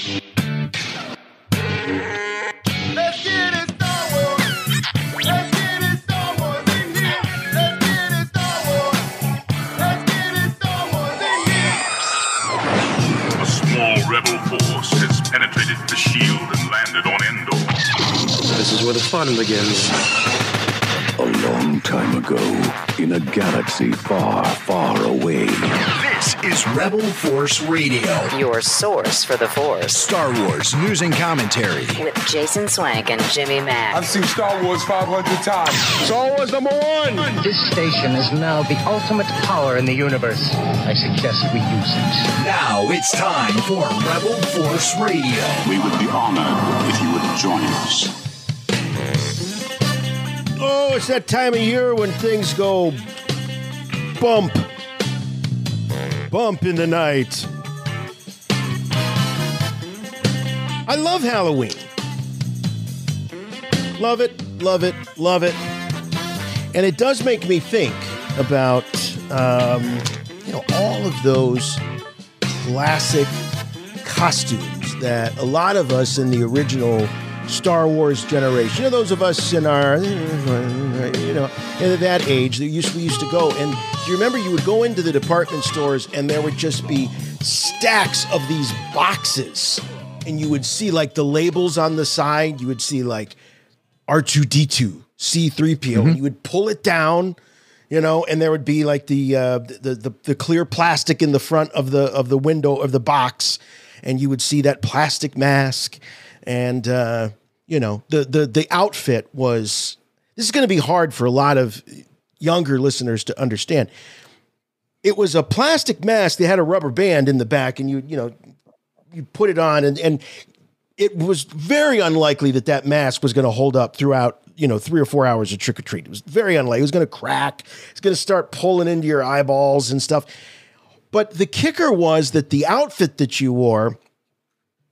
Let's get it Star Wars. Let's get it Star Wars in here. Let's get it Star Wars. Let's get it Star Wars in here. A small rebel force has penetrated the shield and landed on Endor. This is where the fun begins. A long time ago, in a galaxy far, far away. This is Rebel Force Radio, your source for the Force. Star Wars news and commentary With Jason Swank and Jimmy Mack. I've seen Star Wars 500 times. Star Wars #1. This station is now the ultimate power in the universe. I suggest we use it. Now it's time for Rebel Force Radio. We would be honored if you would join us. Oh, it's that time of year when things go bump in the night. I love Halloween. Love it, love it, love it. And it does make me think about, all of those classic costumes that a lot of us in the original Star Wars generation, those of us in our, in that age, we used to go. And do you remember you would go into the department stores and there would just be stacks of these boxes, and you would see like the labels on the side. You would see like R2D2, C-3PO, and you would pull it down, and there would be like the clear plastic in the front of the window of the box, and you would see that plastic mask. And, the outfit was, this is going to be hard for a lot of younger listeners to understand. It was a plastic mask. They had a rubber band in the back, and you put it on, and it was very unlikely that mask was going to hold up throughout, 3 or 4 hours of trick or treat. It was very unlikely. It was going to crack. It's going to start pulling into your eyeballs and stuff. But the kicker was that the outfit that you wore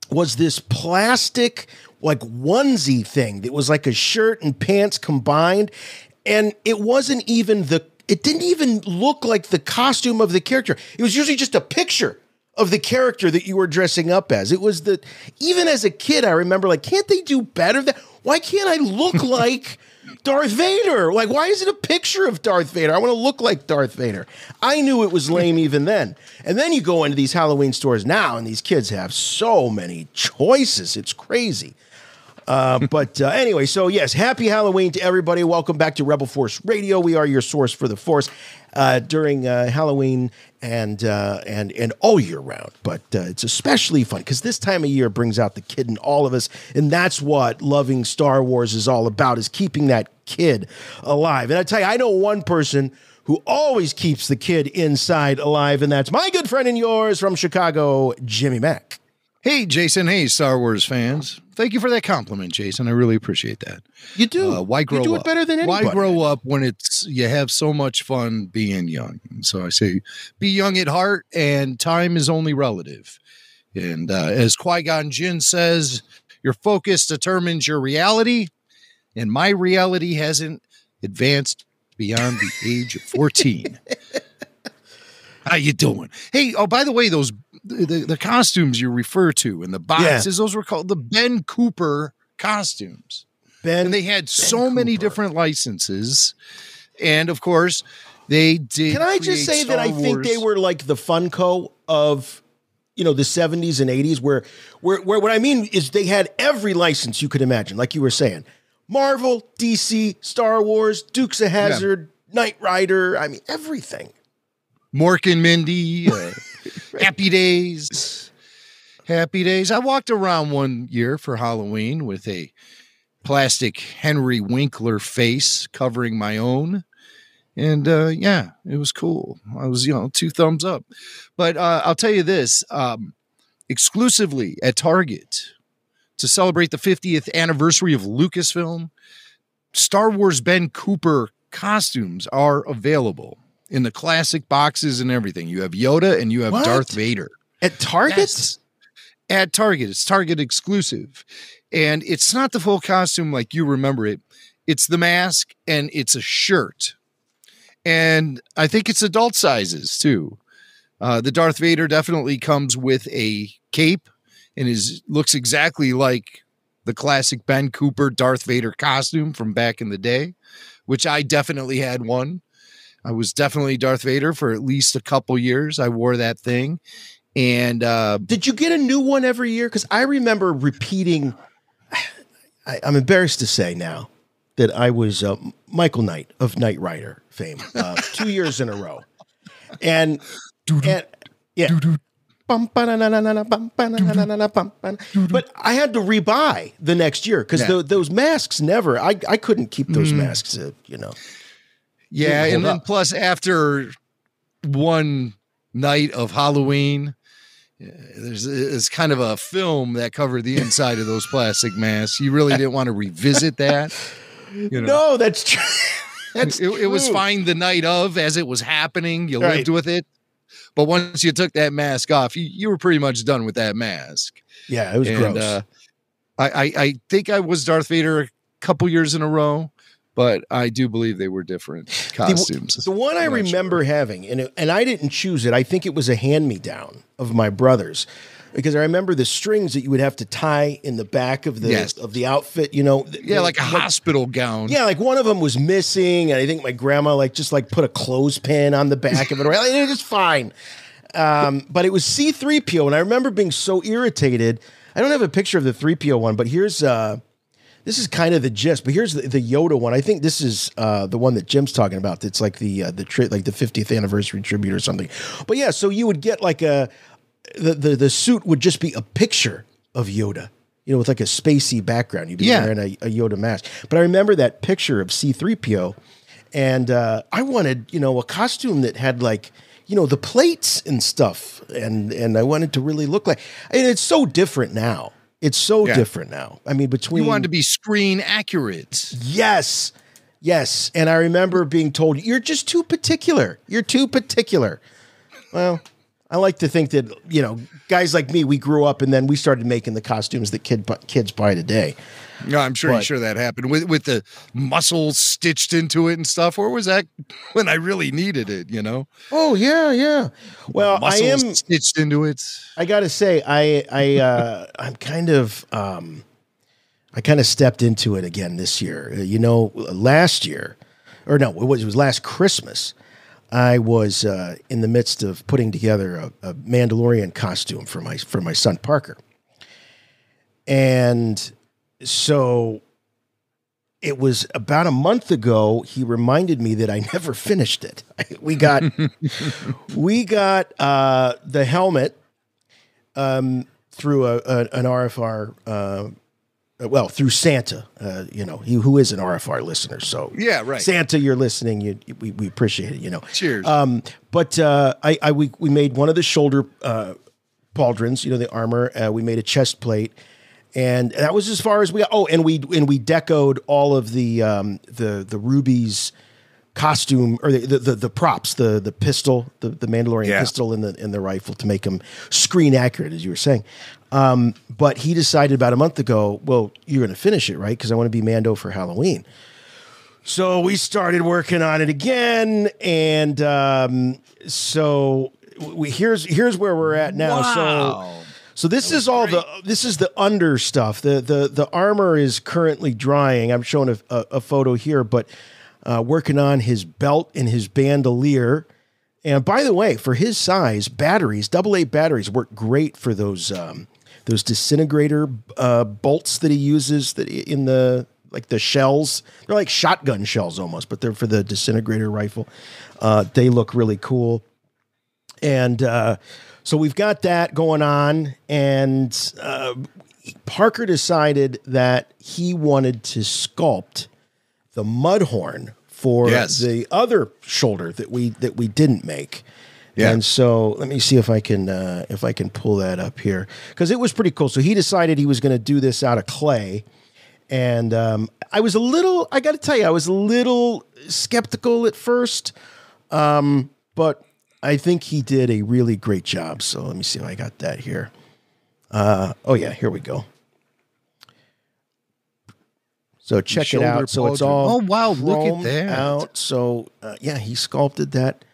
was this plastic, like onesie thing that was like a shirt and pants combined. And it wasn't even it didn't even look like the costume of the character. It was usually just a picture of the character that you were dressing up as. It was even as a kid, I remember, like, can't they do better than, why can't I look like Darth Vader? Like, why is it a picture of Darth Vader? I want to look like Darth Vader. I knew it was lame even then. And then you go into these Halloween stores now, and these kids have so many choices. It's crazy. But anyway, so yes, happy Halloween to everybody. Welcome back to Rebel Force Radio. We are your source for the Force during Halloween and all year round. But it's especially fun because this time of year brings out the kid in all of us, and that's what loving Star Wars is all about, is keeping that kid alive. And I tell you, I know one person who always keeps the kid inside alive, and that's my good friend and yours from Chicago, Jimmy Mack. Hey, Jason. Hey, Star Wars fans. Thank you for that compliment, Jason. I really appreciate that. You do. Why grow up? You do it better than anybody. Why grow up when you have so much fun being young? And so I say, be young at heart, and time is only relative. And as Qui-Gon Jinn says, your focus determines your reality, and my reality hasn't advanced beyond the age of 14. How you doing? Hey, oh, by the way, those the costumes you refer to in the boxes, those were called the Ben Cooper costumes. And they had so many different licenses. And of course, they did. Can I just say that I think they were like the Funko of, the 70s and 80s, where what I mean is they had every license you could imagine, like you were saying. Marvel, DC, Star Wars, Dukes of Hazzard, Knight Rider, I mean, everything. Mork and Mindy, Happy Days. Happy Days. I walked around one year for Halloween with a plastic Henry Winkler face covering my own. And it was cool. I was, 2 thumbs up. But I'll tell you this, exclusively at Target to celebrate the 50th anniversary of Lucasfilm, Star Wars Ben Cooper costumes are available in the classic boxes and everything. You have Yoda and you have Darth Vader. At Target? Yes. At Target. It's Target exclusive. And it's not the full costume like you remember it. It's the mask and it's a shirt. And I think it's adult sizes too. The Darth Vader definitely comes with a cape and looks exactly like the classic Ben Cooper Darth Vader costume from back in the day, which I definitely had one. I was definitely Darth Vader for at least a couple years. I wore that thing. And did you get a new one every year? Because I remember repeating. I'm embarrassed to say now that I was Michael Knight of Knight Rider fame 2 years in a row, and yeah. But I had to rebuy the next year because those masks never. I couldn't keep those masks. Yeah, and then plus after one night of Halloween, there's kind of a film that covered the inside of those plastic masks. You really didn't want to revisit that. No, that's true. It was fine the night of as it was happening. You lived with it. But once you took that mask off, you were pretty much done with that mask. Yeah, it was gross. I think I was Darth Vader a couple years in a row, but I do believe they were different costumes. The one I remember having, and I didn't choose it. I think it was a hand-me-down of my brother's, because I remember the strings that you would have to tie in the back of the outfit. Like a hospital gown. Yeah, like one of them was missing, and I think my grandma just put a clothespin on the back of it. It was fine, but it was C-3PO, and I remember being so irritated. I don't have a picture of the 3PO one, but here's this is kind of the gist. But here's the Yoda one. I think this is the one that Jim's talking about. It's like the 50th anniversary tribute or something. But yeah, so you would get like the suit would just be a picture of Yoda, with like a spacey background. You'd be wearing a Yoda mask. But I remember that picture of C-3PO, and I wanted, a costume that had the plates and stuff, and I wanted to really look like. And it's so different now. It's so different now. I mean, between you wanted to be screen accurate. Yes. And I remember being told, "You're just too particular. You're too particular." Well, I like to think that, guys like me, we grew up and then we started making the costumes that kids buy today. No, I'm sure that happened with the muscles stitched into it and stuff. Or was that when I really needed it, Oh, yeah. Well, I am stitched into it. I got to say, I'm kind of stepped into it again this year. Last year, or no, it was last Christmas. I was in the midst of putting together a Mandalorian costume for my son Parker, and so it was about a month ago. He reminded me that I never finished it. We got the helmet through an RFR. Through Santa, who is an RFR listener. So yeah, right. Santa, you're listening. We appreciate it. Cheers. But we made one of the shoulder pauldrons, the armor. We made a chest plate, and that was as far as we got. Oh, and we decoed all of the Ruby's costume, or the props, the pistol, the Mandalorian pistol and the rifle to make them screen accurate, as you were saying. But he decided about a month ago, well, you're going to finish it, right? Because I want to be Mando for Halloween. So we started working on it again, and here's where we're at now. Wow. So this is the under stuff. The armor is currently drying. I'm showing a photo here, but working on his belt and his bandolier. And by the way, for his size, batteries, AA batteries, work great for those disintegrator bolts that he uses in the shells. They're like shotgun shells almost, but they're for the disintegrator rifle. They look really cool. And so we've got that going on. And Parker decided that he wanted to sculpt the Mudhorn for the other shoulder that we didn't make. Yeah. And so let me see if I can pull that up here, because it was pretty cool. So he decided he was going to do this out of clay. And I got to tell you, I was a little skeptical at first, but I think he did a really great job. So let me see if I got that here. Here we go. So check it out. So it's all look at that. out. So he sculpted that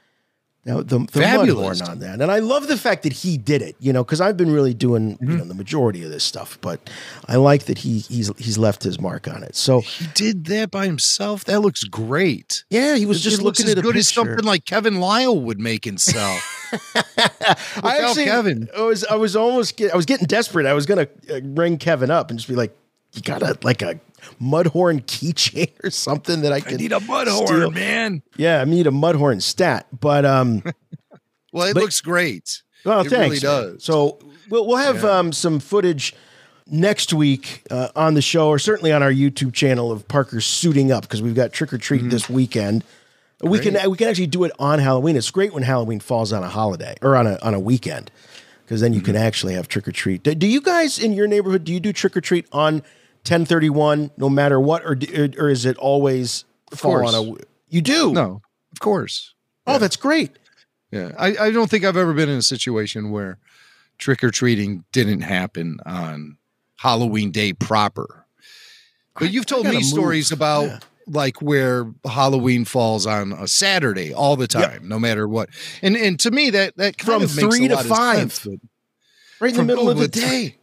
Now the Fabulous. Mudhorn on that, and I love the fact that he did it. Because I've been really doing the majority of this stuff, but I like that he's left his mark on it. So he did that by himself. That looks great. Yeah, he was just looking at a good picture. as something like Kevin Lyle would make and sell. Kevin. I was getting desperate. I was gonna ring Kevin up and just be like, "You got a Mudhorn keychain or something that I need a Mudhorn, steal. man. Yeah, I need a Mudhorn stat, but well, it looks great. Well, it thanks. Really Man. does. So we'll have some footage next week on the show, or certainly on our YouTube channel, of Parker suiting up, because we've got Trick or Treat this weekend. We can actually do it on Halloween. It's great when Halloween falls on a holiday or on a weekend, because then you can actually have Trick or Treat. Do you guys in your neighborhood, do you do Trick or Treat on 10/31 no matter what, or is it always fall on a? You do? No, of course. Oh, Yeah. that's great. Yeah, I don't think I've ever been in a situation where trick or treating didn't happen on Halloween day proper. But you've told me stories about like where Halloween falls on a Saturday all the time, no matter what. And to me that kind From of makes 3 a to lot of 5, sense, right in the middle of the day.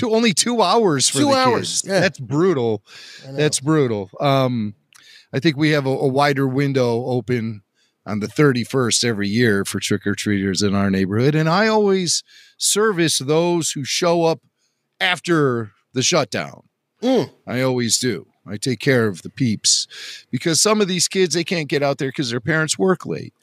Only 2 hours for 2 the hours. kids. Yeah. That's brutal. That's brutal. I think we have a wider window open on the 31st every year for trick-or-treaters in our neighborhood. And I always service those who show up after the shutdown. I always do. I take care of the peeps, because some of these kids, they can't get out there because their parents work late.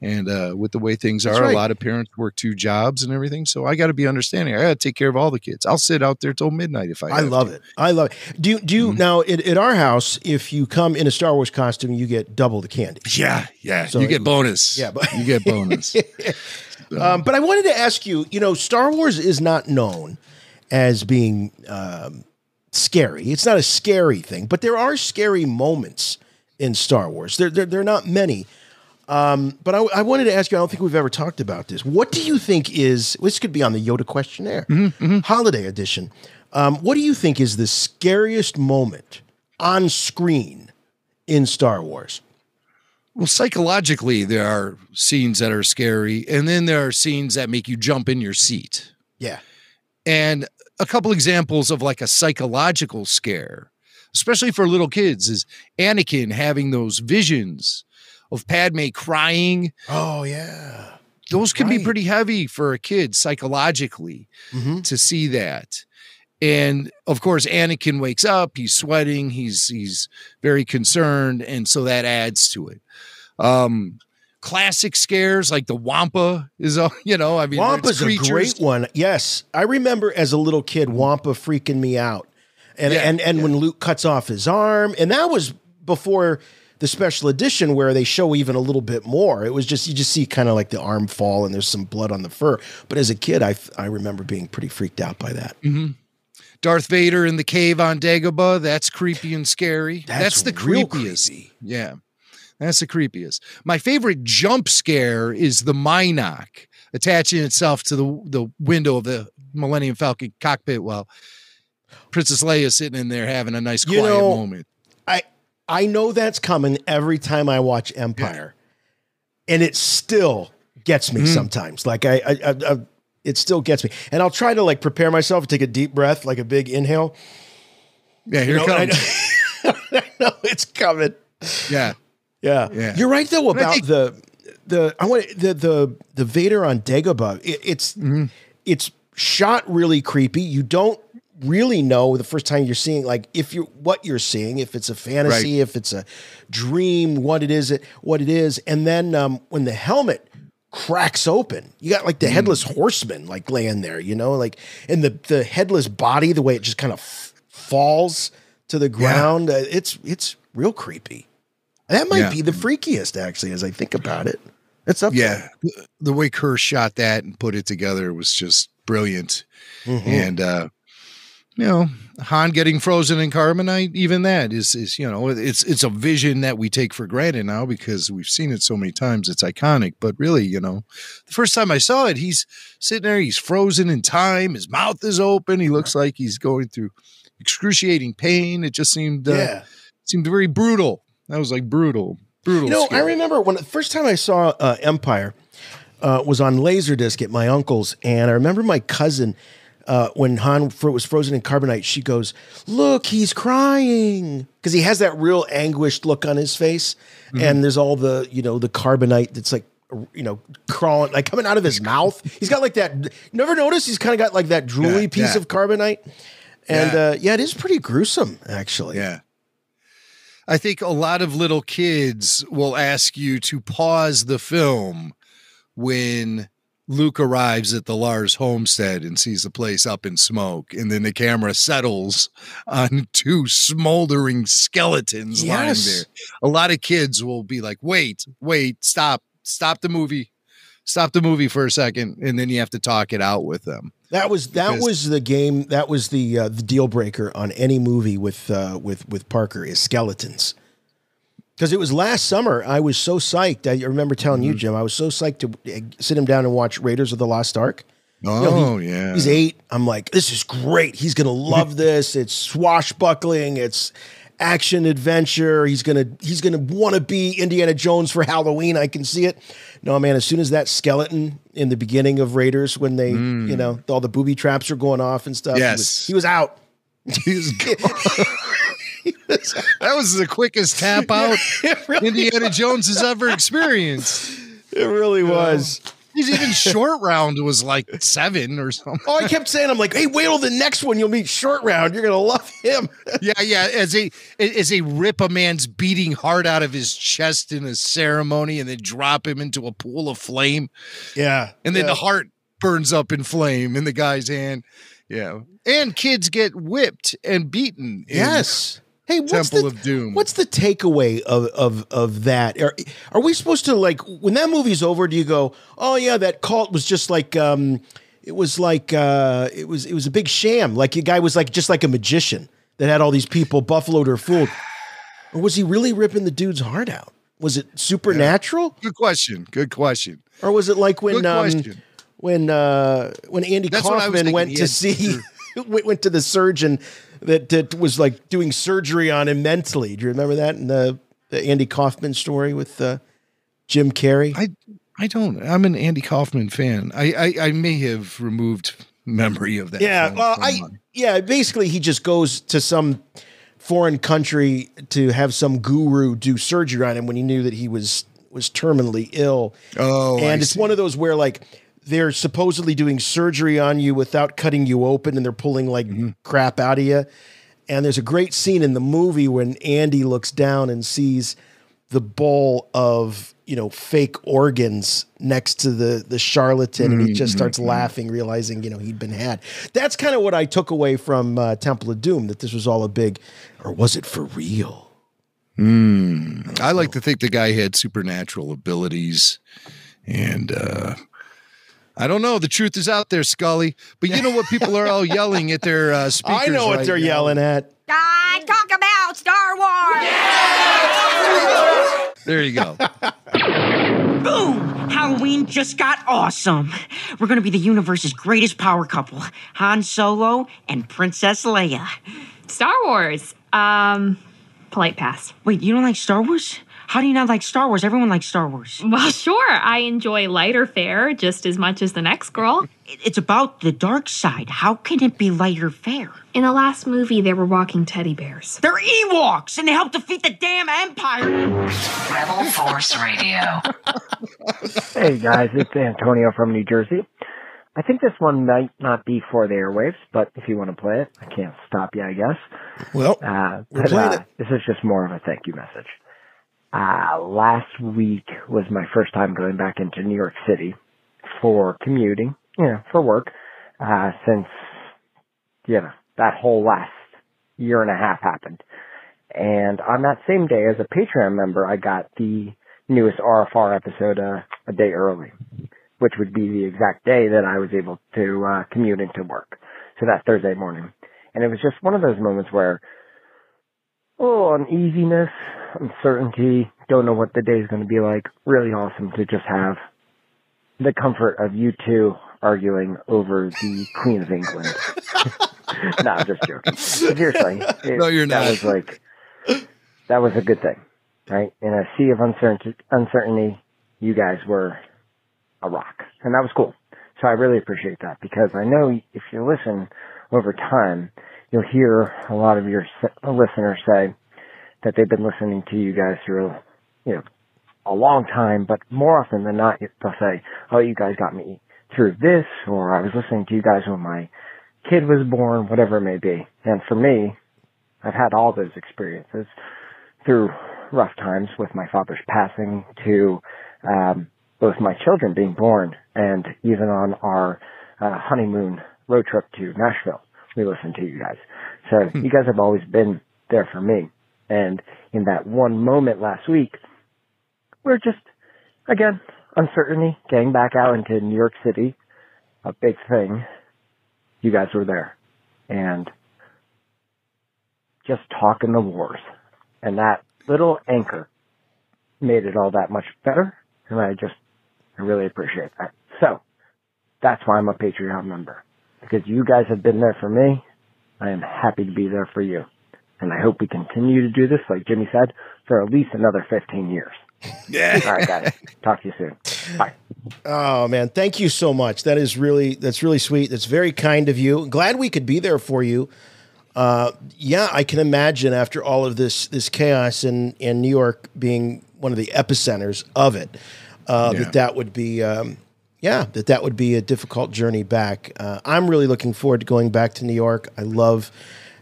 And with the way things are, a lot of parents work 2 jobs and everything. So I got to be understanding. I got to take care of all the kids. I'll sit out there till midnight if I love it. I love it. Do you now at our house, if you come in a Star Wars costume, you get double the candy. Yeah. So you get bonus. Yeah, but you get bonus. But I wanted to ask you, Star Wars is not known as being scary. It's not a scary thing, but there are scary moments in Star Wars. They're not many. But I wanted to ask you, I don't think we've ever talked about this. What do you think this could be on the Yoda questionnaire, holiday edition. What do you think is the scariest moment on screen in Star Wars? Well, psychologically, there are scenes that are scary, and then there are scenes that make you jump in your seat. Yeah. And a couple examples of like a psychological scare, especially for little kids, is Anakin having those visions of Padme crying. Oh, yeah. Those can be pretty heavy for a kid psychologically to see that. And of course, Anakin wakes up, he's sweating, he's very concerned. And so that adds to it. Classic scares like the Wampa is, Wampa's a great one. Yes. I remember as a little kid, Wampa freaking me out. And when Luke cuts off his arm, and that was before the special edition where they show even a little bit more. It was just, you just see kind of like the arm fall and there's some blood on the fur. But as a kid, I remember being pretty freaked out by that. Darth Vader in the cave on Dagobah. That's creepy and scary. That's the creepiest. Creepy. Yeah. That's the creepiest. My favorite jump scare is the Mynock attaching itself to the window of the Millennium Falcon cockpit while Princess Leia sitting in there having a nice quiet moment. I know that's coming every time I watch Empire, and it still gets me sometimes. Like it still gets me, and I'll try to like prepare myself, take a deep breath, like a big inhale. Yeah, here it comes. I know it's coming. Yeah. You're right though about the Vader on Dagobah. It's shot really creepy. You don't really know the first time you're seeing, like what you're seeing, if it's a fantasy, if it's a dream, what it is. And then when the helmet cracks open, you got like the headless horseman like laying there, like, and the headless body, the way it just kind of falls to the ground. It's real creepy. That might be the freakiest, actually, as I think about it. It's up there. The way Kerr shot that and put it together was just brilliant. And Han getting frozen in carbonite, even that is it's a vision that we take for granted now because we've seen it so many times. It's iconic, but really, the first time I saw it, he's sitting there, he's frozen in time. His mouth is open. He looks like he's going through excruciating pain. It just seemed very brutal. That was like brutal. Brutal. I remember when the first time I saw Empire was on Laserdisc at my uncle's, and I remember my cousin, when Han was frozen in carbonite, she goes, "Look, he's crying," because he has that real anguished look on his face, and there's all the the carbonite that's like crawling, like coming out of his mouth. He's got like that. Never noticed? He's kind of got like that drooly piece of carbonite, and it is pretty gruesome, actually. Yeah. I think a lot of little kids will ask you to pause the film when Luke arrives at the Lars homestead and sees the place up in smoke, and then the camera settles on two smoldering skeletons lying there. A lot of kids will be like, wait, stop the movie for a second, and then you have to talk it out with them. That was the game. That was the deal breaker on any movie with Parker is skeletons. Because it was last summer, I was so psyched. I remember telling you, Jim, I was so psyched to sit him down and watch Raiders of the Lost Ark. He's 8. I'm like, this is great. He's gonna love this. It's swashbuckling. It's action adventure. He's gonna want to be Indiana Jones for Halloween. I can see it. No, man. As soon as that skeleton in the beginning of Raiders, when they, all the booby traps are going off and stuff. Yes, he was out. He was gone. That was the quickest tap out Indiana Jones has ever experienced. It really was. He's even Short Round was like 7 or something. Oh, I kept saying, I'm like, hey, wait till the next one you'll meet Short Round. You're gonna love him. Yeah. As they rip a man's beating heart out of his chest in a ceremony and then drop him into a pool of flame. Yeah. And then the heart burns up in flame in the guy's hand. Yeah. And kids get whipped and beaten. Yes. Hey, Temple of Doom. What's the takeaway of that? Are we supposed to, like, when that movie's over, do you go, oh yeah, that cult was just like it was a big sham. Like a guy was like just like a magician that had all these people buffaloed or fooled. Or was he really ripping the dude's heart out? Was it supernatural? Good question. Or was it like when Andy Kaufman went to see went to the surgeon that was like doing surgery on him mentally? Do you remember that in the Andy Kaufman story with Jim Carrey? I don't. I'm an Andy Kaufman fan. I may have removed memory of that. Yeah, well, basically he just goes to some foreign country to have some guru do surgery on him when he knew that he was terminally ill. Oh, and it's one of those where like they're supposedly doing surgery on you without cutting you open, and they're pulling like crap out of you. And there's a great scene in the movie when Andy looks down and sees the bowl of, fake organs next to the charlatan, and he just starts laughing, realizing, he'd been had. That's kind of what I took away from Temple of Doom, that this was all a big, or was it for real? I like to think the guy had supernatural abilities, and I don't know. The truth is out there, Scully. But you know what people are all yelling at their speakers. I know what they're yelling at. I talk about Star Wars. Yeah! There you go. Boom! Halloween just got awesome. We're going to be the universe's greatest power couple. Han Solo and Princess Leia. Star Wars. Polite pass. Wait, you don't like Star Wars? How do you not like Star Wars? Everyone likes Star Wars. Well, sure. I enjoy lighter fare just as much as the next girl. It's about the dark side. How can it be lighter fare? In the last movie, they were walking teddy bears. They're Ewoks, and they help defeat the damn Empire. Rebel Force Radio. Hey, guys. It's Antonio from New Jersey. I think this one might not be for the airwaves, but if you want to play it, I can't stop you, I guess. Well, we're playing it. This is just more of a thank you message. Last week was my first time going back into New York City for commuting, for work, since, that whole last year and a half happened. And on that same day, as a Patreon member, I got the newest RFR episode a day early, which would be the exact day that I was able to commute into work. So that Thursday morning. And it was just one of those moments where, uneasiness, uncertainty, don't know what the day is going to be like. Really awesome to just have the comfort of you two arguing over the Queen of England. No, I'm just joking. Seriously. No, you're not. That was a good thing. right? In a sea of uncertainty, you guys were a rock. And that was cool. So I really appreciate that, because I know if you listen over time, you'll hear a lot of your listeners say that they've been listening to you guys through, a long time, but more often than not, they'll say, oh, you guys got me through this, or I was listening to you guys when my kid was born, whatever it may be. And for me, I've had all those experiences through rough times with my father's passing to both my children being born, and even on our honeymoon road trip to Nashville, we listened to you guys. So you guys have always been there for me. And in that one moment last week, we're just, again, uncertainty, getting back out into New York City, a big thing. You guys were there. And just talking the wars. And that little anchor made it all that much better. And I really appreciate that. So, that's why I'm a Patreon member. Because you guys have been there for me. I am happy to be there for you. And I hope we continue to do this, like Jimmy said, for at least another 15 years. Yeah. All right, guys. Talk to you soon. Bye. Oh, man. Thank you so much. That's really sweet. That's very kind of you. Glad we could be there for you. Yeah, I can imagine after all of this chaos in New York being one of the epicenters of it, that would be, that would be a difficult journey back. I'm really looking forward to going back to New York. I love,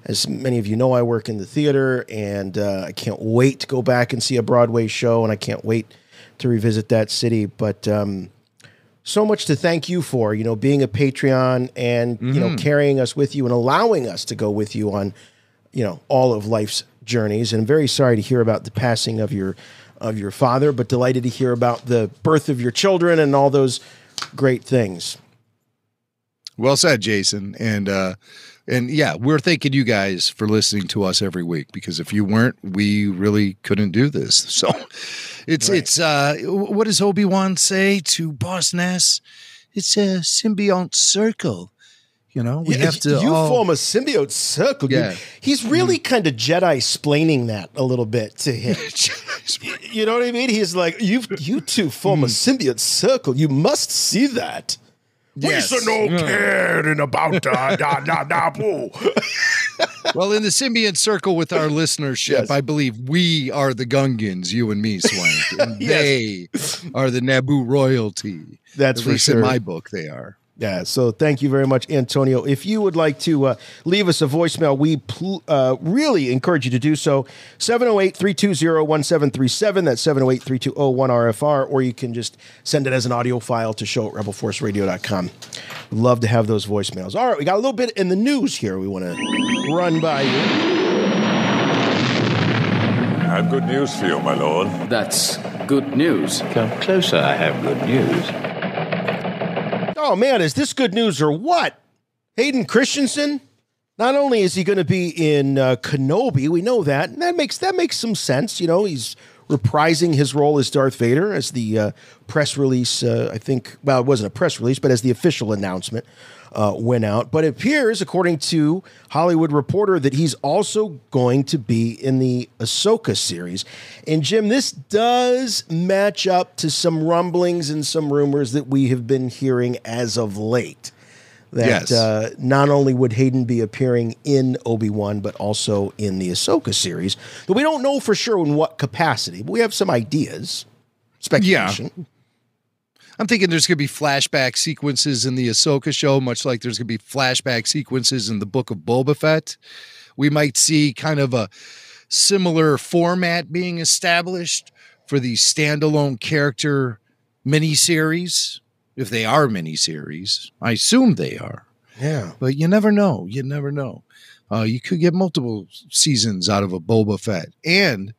as many of you know, I work in the theater, and I can't wait to go back and see a Broadway show, and I can't wait to revisit that city. But so much to thank you for, being a Patreon and, carrying us with you and allowing us to go with you on, all of life's journeys. And I'm very sorry to hear about the passing of your father, but delighted to hear about the birth of your children and all those great things. Well said, Jason. And yeah, we're thanking you guys for listening to us every week, because if you weren't, we really couldn't do this. So it's what does Obi-Wan say to Boss Nass? It's a symbiote circle. We have to form a symbiote circle. Yeah. He's really kind of Jedi-splaining that a little bit to him. You know what I mean? He's like, you two form a symbiote circle. You must see that. Yes. We no caring about Well, in the symbiont circle with our listenership, I believe we are the Gungans, you and me, Swank, and they are the Naboo royalty. That's At least for sure. in my book, they are. Yeah, so thank you very much, Antonio. If you would like to leave us a voicemail, we really encourage you to do so. 708-320-1737. That's 708-320-1RFR. Or you can just send it as an audio file to show@rebelforceradio.com. We'd love to have those voicemails. All right, we got a little bit in the news here we want to run by you. I have good news for you, my lord. That's good news. Come closer, I have good news. Oh, man, is this good news or what? Hayden Christensen? Not only is he going to be in Kenobi, we know that. And that makes some sense. He's reprising his role as Darth Vader, as the press release, I think, well, it wasn't a press release, but as the official announcement went out. But it appears, according to Hollywood Reporter, that he's also going to be in the Ahsoka series. And Jim, this does match up to some rumblings and some rumors that we have been hearing as of late. That not only would Hayden be appearing in Obi-Wan, but also in the Ahsoka series. But we don't know for sure in what capacity, but we have some ideas, speculation. Yeah. I'm thinking there's going to be flashback sequences in the Ahsoka show, much like there's going to be flashback sequences in the Book of Boba Fett. We might see kind of a similar format being established for the standalone character miniseries, if they are miniseries. I assume they are. Yeah. But you never know. You never know. You could get multiple seasons out of a Boba Fett and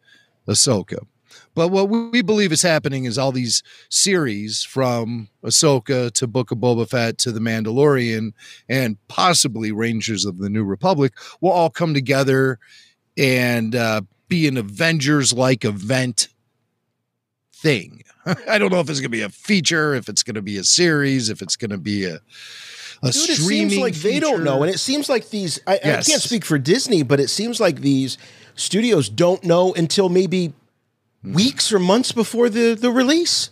Ahsoka. But what we believe is happening is all these series, from Ahsoka to Book of Boba Fett to The Mandalorian and possibly Rangers of the New Republic, will all come together and be an Avengers-like event thing. I don't know if it's going to be a feature, if it's going to be a series, if it's going to be a streaming. It seems like they don't know, and it seems like these. I can't speak for Disney, but it seems like these studios don't know until maybe weeks or months before the release.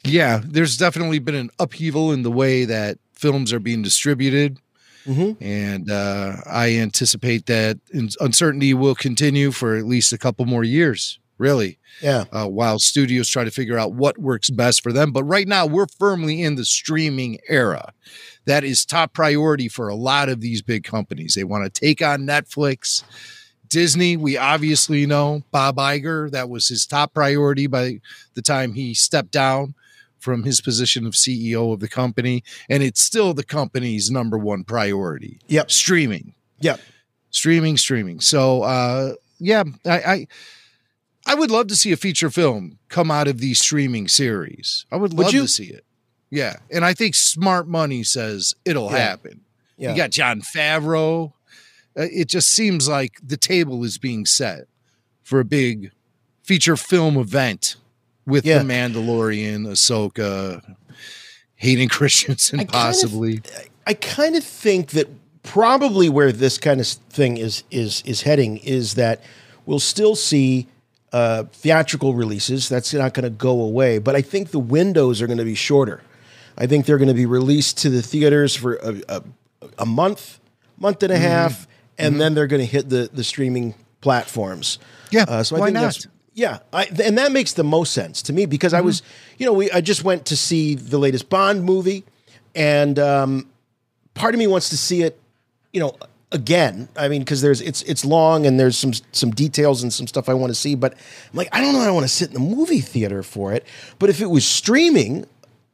Yeah, there's definitely been an upheaval in the way that films are being distributed. And I anticipate that uncertainty will continue for at least a couple more years, really. Yeah. While studios try to figure out what works best for them. But right now, we're firmly in the streaming era. That is top priority for a lot of these big companies. They want to take on Netflix. Disney, we obviously know Bob Iger, that was his top priority by the time he stepped down from his position of CEO of the company. And it's still the company's number one priority. Yep. Streaming. Yep. Streaming. So, yeah, I would love to see a feature film come out of these streaming series. I would love to see it. Yeah. And I think smart money says it'll happen. Yeah. You got Jon Favreau. It just seems like the table is being set for a big feature film event with The Mandalorian, Ahsoka, Hayden Christensen, possibly. I kind of think that probably where this kind of thing is heading is that we'll still see theatrical releases. That's not going to go away. But I think the windows are going to be shorter. I think they're going to be released to the theaters for a month and a half, and then they're going to hit the streaming platforms. Yeah, so I why think not? And that makes the most sense to me because I was, I just went to see the latest Bond movie, and part of me wants to see it, again. I mean, because it's long and there's some details and some stuff I want to see, but I'm like, I don't know, I want to sit in the movie theater for it. But if it was streaming,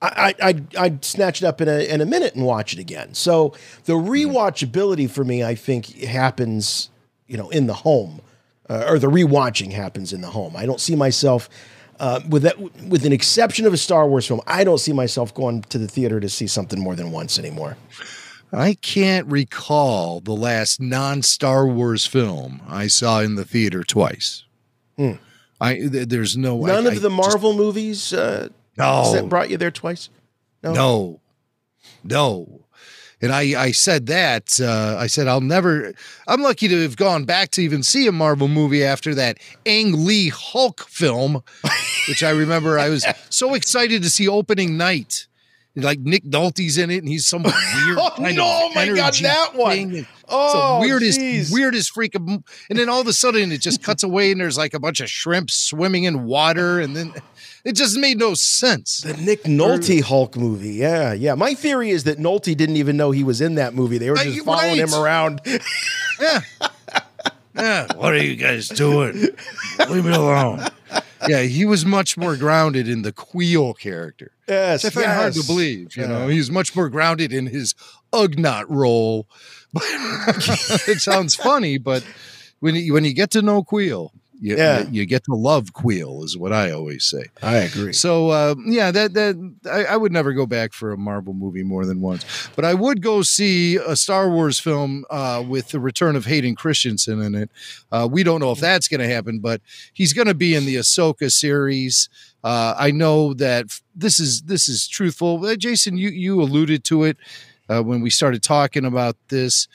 I'd snatch it up in a minute and watch it again. So the rewatchability for me, I think, happens, in the home. Or the rewatching happens in the home. I don't see myself, with an exception of a Star Wars film, I don't see myself going to the theater to see something more than once anymore. I can't recall the last non-Star Wars film I saw in the theater twice. There's no... None of the Marvel movies that brought you there twice? No. And I said that, I said, I'm lucky to have gone back to even see a Marvel movie after that Ang Lee Hulk film, which I remember I was so excited to see opening night. Like Nick Nolte's in it, and he's some weird kind of my God, that one. Thing. Weirdest freak of, and then all of a sudden it just cuts away and there's like a bunch of shrimp swimming in water, and then it just made no sense. The Nick Nolte Hulk movie. Yeah. My theory is that Nolte didn't even know he was in that movie. They were just following him around. Yeah. What are you guys doing? Leave me alone. Yeah, he was much more grounded in the Queel character. Yes, I find hard to believe. He's much more grounded in his Ugnaught role. It sounds funny, but when you get to know Queel, you get to love Queel, is what I always say. I agree. So I would never go back for a Marvel movie more than once, but I would go see a Star Wars film with the return of Hayden Christensen in it. We don't know if that's going to happen, but he's going to be in the Ahsoka series. I know that this is truthful. Jason, you alluded to it when we started talking about this.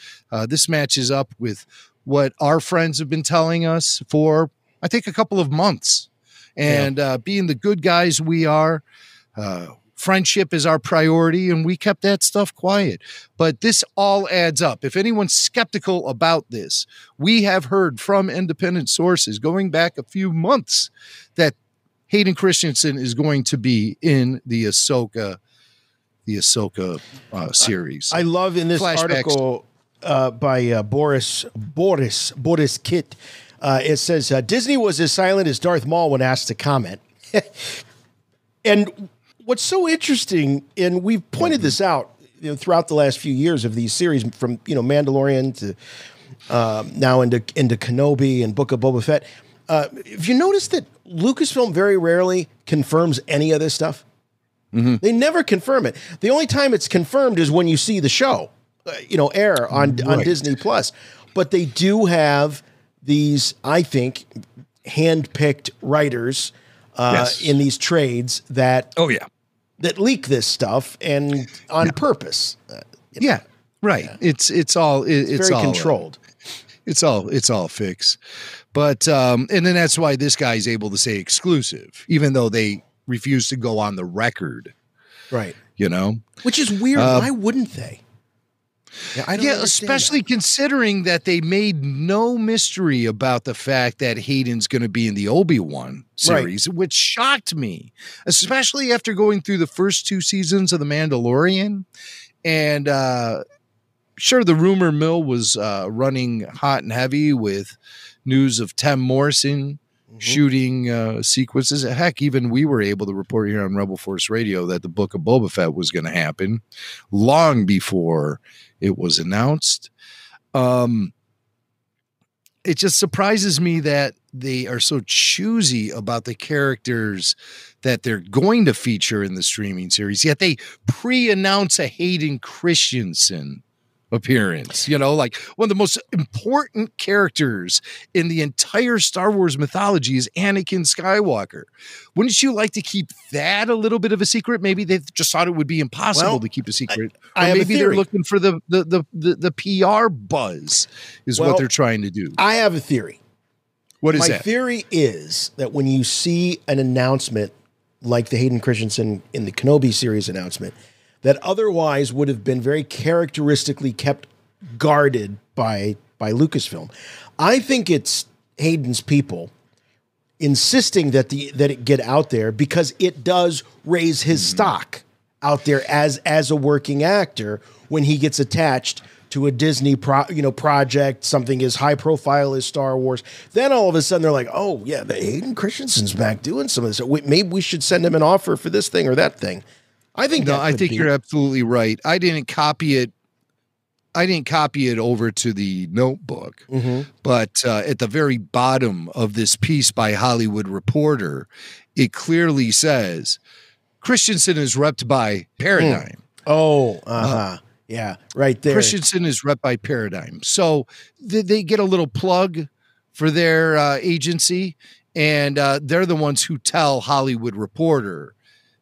This matches up with what our friends have been telling us for, I think, a couple of months. And being the good guys we are, friendship is our priority, and we kept that stuff quiet. But this all adds up. If anyone's skeptical about this, we have heard from independent sources going back a few months that Hayden Christensen is going to be in the Ahsoka series. I love in this article by Boris Kitt. It says Disney was as silent as Darth Maul when asked to comment. And what's so interesting, and we've pointed this out throughout the last few years of these series, from Mandalorian to now into Kenobi and Book of Boba Fett. If you notice that Lucasfilm very rarely confirms any of this stuff, they never confirm it. The only time it's confirmed is when you see the show, air on Disney Plus. But they do have these, I think, hand-picked writers in these trades that that leak this stuff and on purpose. Right. It's all very controlled. It's all fix. But and then that's why this guy's able to say exclusive, even though they refuse to go on the record. Right. You know? Which is weird. Why wouldn't they? Yeah, I don't especially considering that they made no mystery about the fact that Hayden's going to be in the Obi-Wan series, which shocked me, especially after going through the first 2 seasons of The Mandalorian. And sure, the rumor mill was running hot and heavy with news of Tim Morrison shooting sequences. Heck, even we were able to report here on Rebel Force Radio that the Book of Boba Fett was going to happen long before it was announced. It just surprises me that they are so choosy about the characters that they're going to feature in the streaming series, yet they pre-announce a Hayden Christensen appearance, like one of the most important characters in the entire Star Wars mythology is Anakin Skywalker. Wouldn't you like to keep that a little bit of a secret? Maybe they just thought it would be impossible to keep a secret. I or have a maybe they're theory. looking for the PR buzz is what they're trying to do. I have a theory. What is My that? theory is that when you see an announcement like the Hayden Christensen in the Kenobi series announcement, that otherwise would have been very characteristically kept guarded by Lucasfilm. I think it's Hayden's people insisting that it get out there because it does raise his stock out there as a working actor when he gets attached to a Disney project, something as high profile as Star Wars. Then all of a sudden they're like, oh yeah, the Hayden Christensen's back doing some of this. Maybe we should send him an offer for this thing or that thing. I think you're absolutely right. I didn't copy it over to the notebook, but at the very bottom of this piece by Hollywood Reporter, it clearly says Christensen is repped by Paradigm. Yeah, right there. Christensen is repped by Paradigm. So they get a little plug for their agency, and they're the ones who tell Hollywood Reporter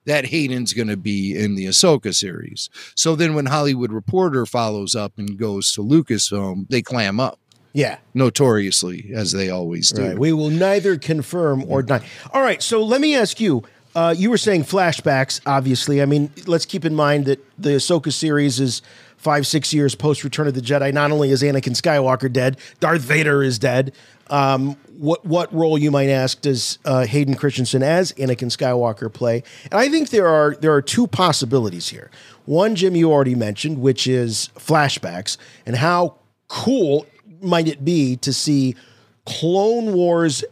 that Hayden's going to be in the Ahsoka series. So then when Hollywood Reporter follows up and goes to Lucasfilm, they clam up. Yeah. Notoriously, as they always do. Right. We will neither confirm or deny. All right, so let me ask you, you were saying flashbacks, obviously. I mean, let's keep in mind that the Ahsoka series is 5-6 years post Return of the Jedi. Not only is Anakin Skywalker dead, Darth Vader is dead. What role, you might ask, does Hayden Christensen as Anakin Skywalker play? And I think there are 2 possibilities here. One, Jim, you already mentioned, which is flashbacks, and how cool might it be to see Clone Wars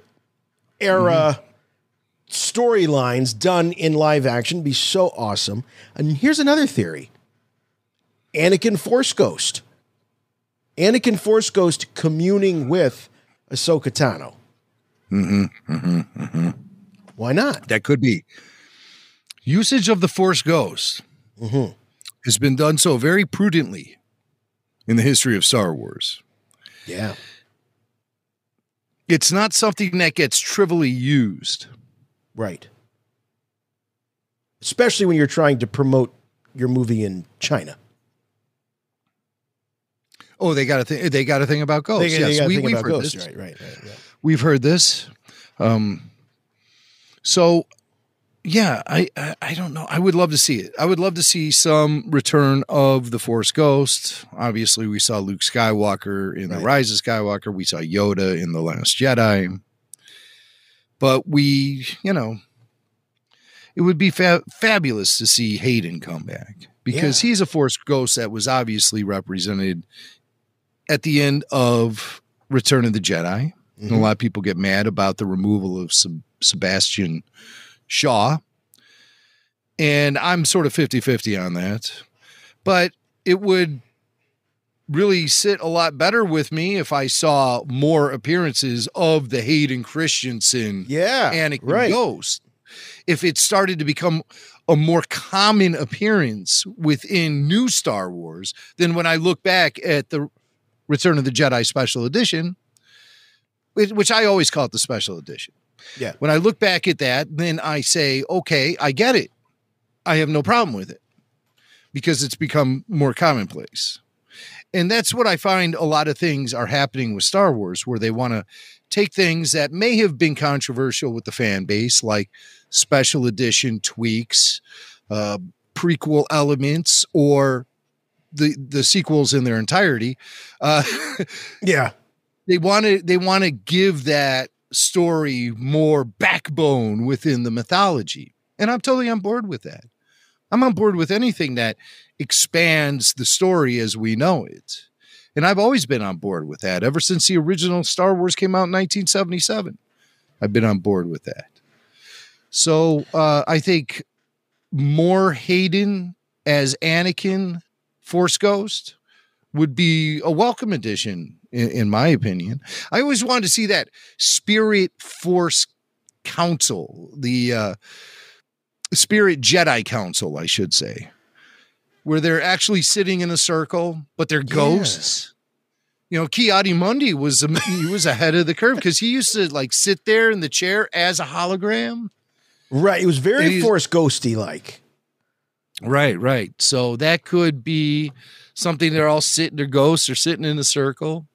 era storylines done in live action. Be so awesome. And here's another theory. Anakin Force Ghost communing with Ahsoka Tano. Why not? That could be. Usage of the Force Ghost has been done so very prudently in the history of Star Wars. Yeah. It's not something that gets trivially used. Right. Especially when you're trying to promote your movie in China. Oh, they got a thing. They got a thing about ghosts. Yes, we've heard ghosts. this. Right. Yeah. We've heard this. So, yeah, I don't know. I would love to see it. I would love to see some return of the Force Ghost. Obviously, we saw Luke Skywalker in The Rise of Skywalker. We saw Yoda in The Last Jedi. But it would be fabulous to see Hayden come back because he's a Force Ghost that was obviously represented at the end of Return of the Jedi. And a lot of people get mad about the removal of Sebastian Shaw. And I'm sort of 50-50 on that. But it would really sit a lot better with me if I saw more appearances of the Hayden Christensen Anakin Ghost. If it started to become a more common appearance within new Star Wars, then when I look back at the Return of the Jedi Special Edition, which I always call it the Special Edition. Yeah. When I look back at that, then I say, okay, I get it. I have no problem with it because it's become more commonplace. And that's what I find a lot of things are happening with Star Wars, where they want to take things that may have been controversial with the fan base, like special edition tweaks, prequel elements, or the sequels in their entirety. Yeah. They want to give that story more backbone within the mythology. And I'm totally on board with that. I'm on board with anything that expands the story as we know it. And I've always been on board with that. Ever since the original Star Wars came out in 1977, I've been on board with that. So I think more Hayden as Anakin Force Ghost would be a welcome addition, in my opinion. I always wanted to see that Spirit Force Council, the Spirit Jedi Council, I should say, where they're actually sitting in a circle, but they're ghosts. You know, Ki-Adi-Mundi was ahead of the curve because he used to like sit there in the chair as a hologram. Right. It was very Force Ghosty like. Right. So that could be something. They're all sitting, their ghosts are sitting in a circle.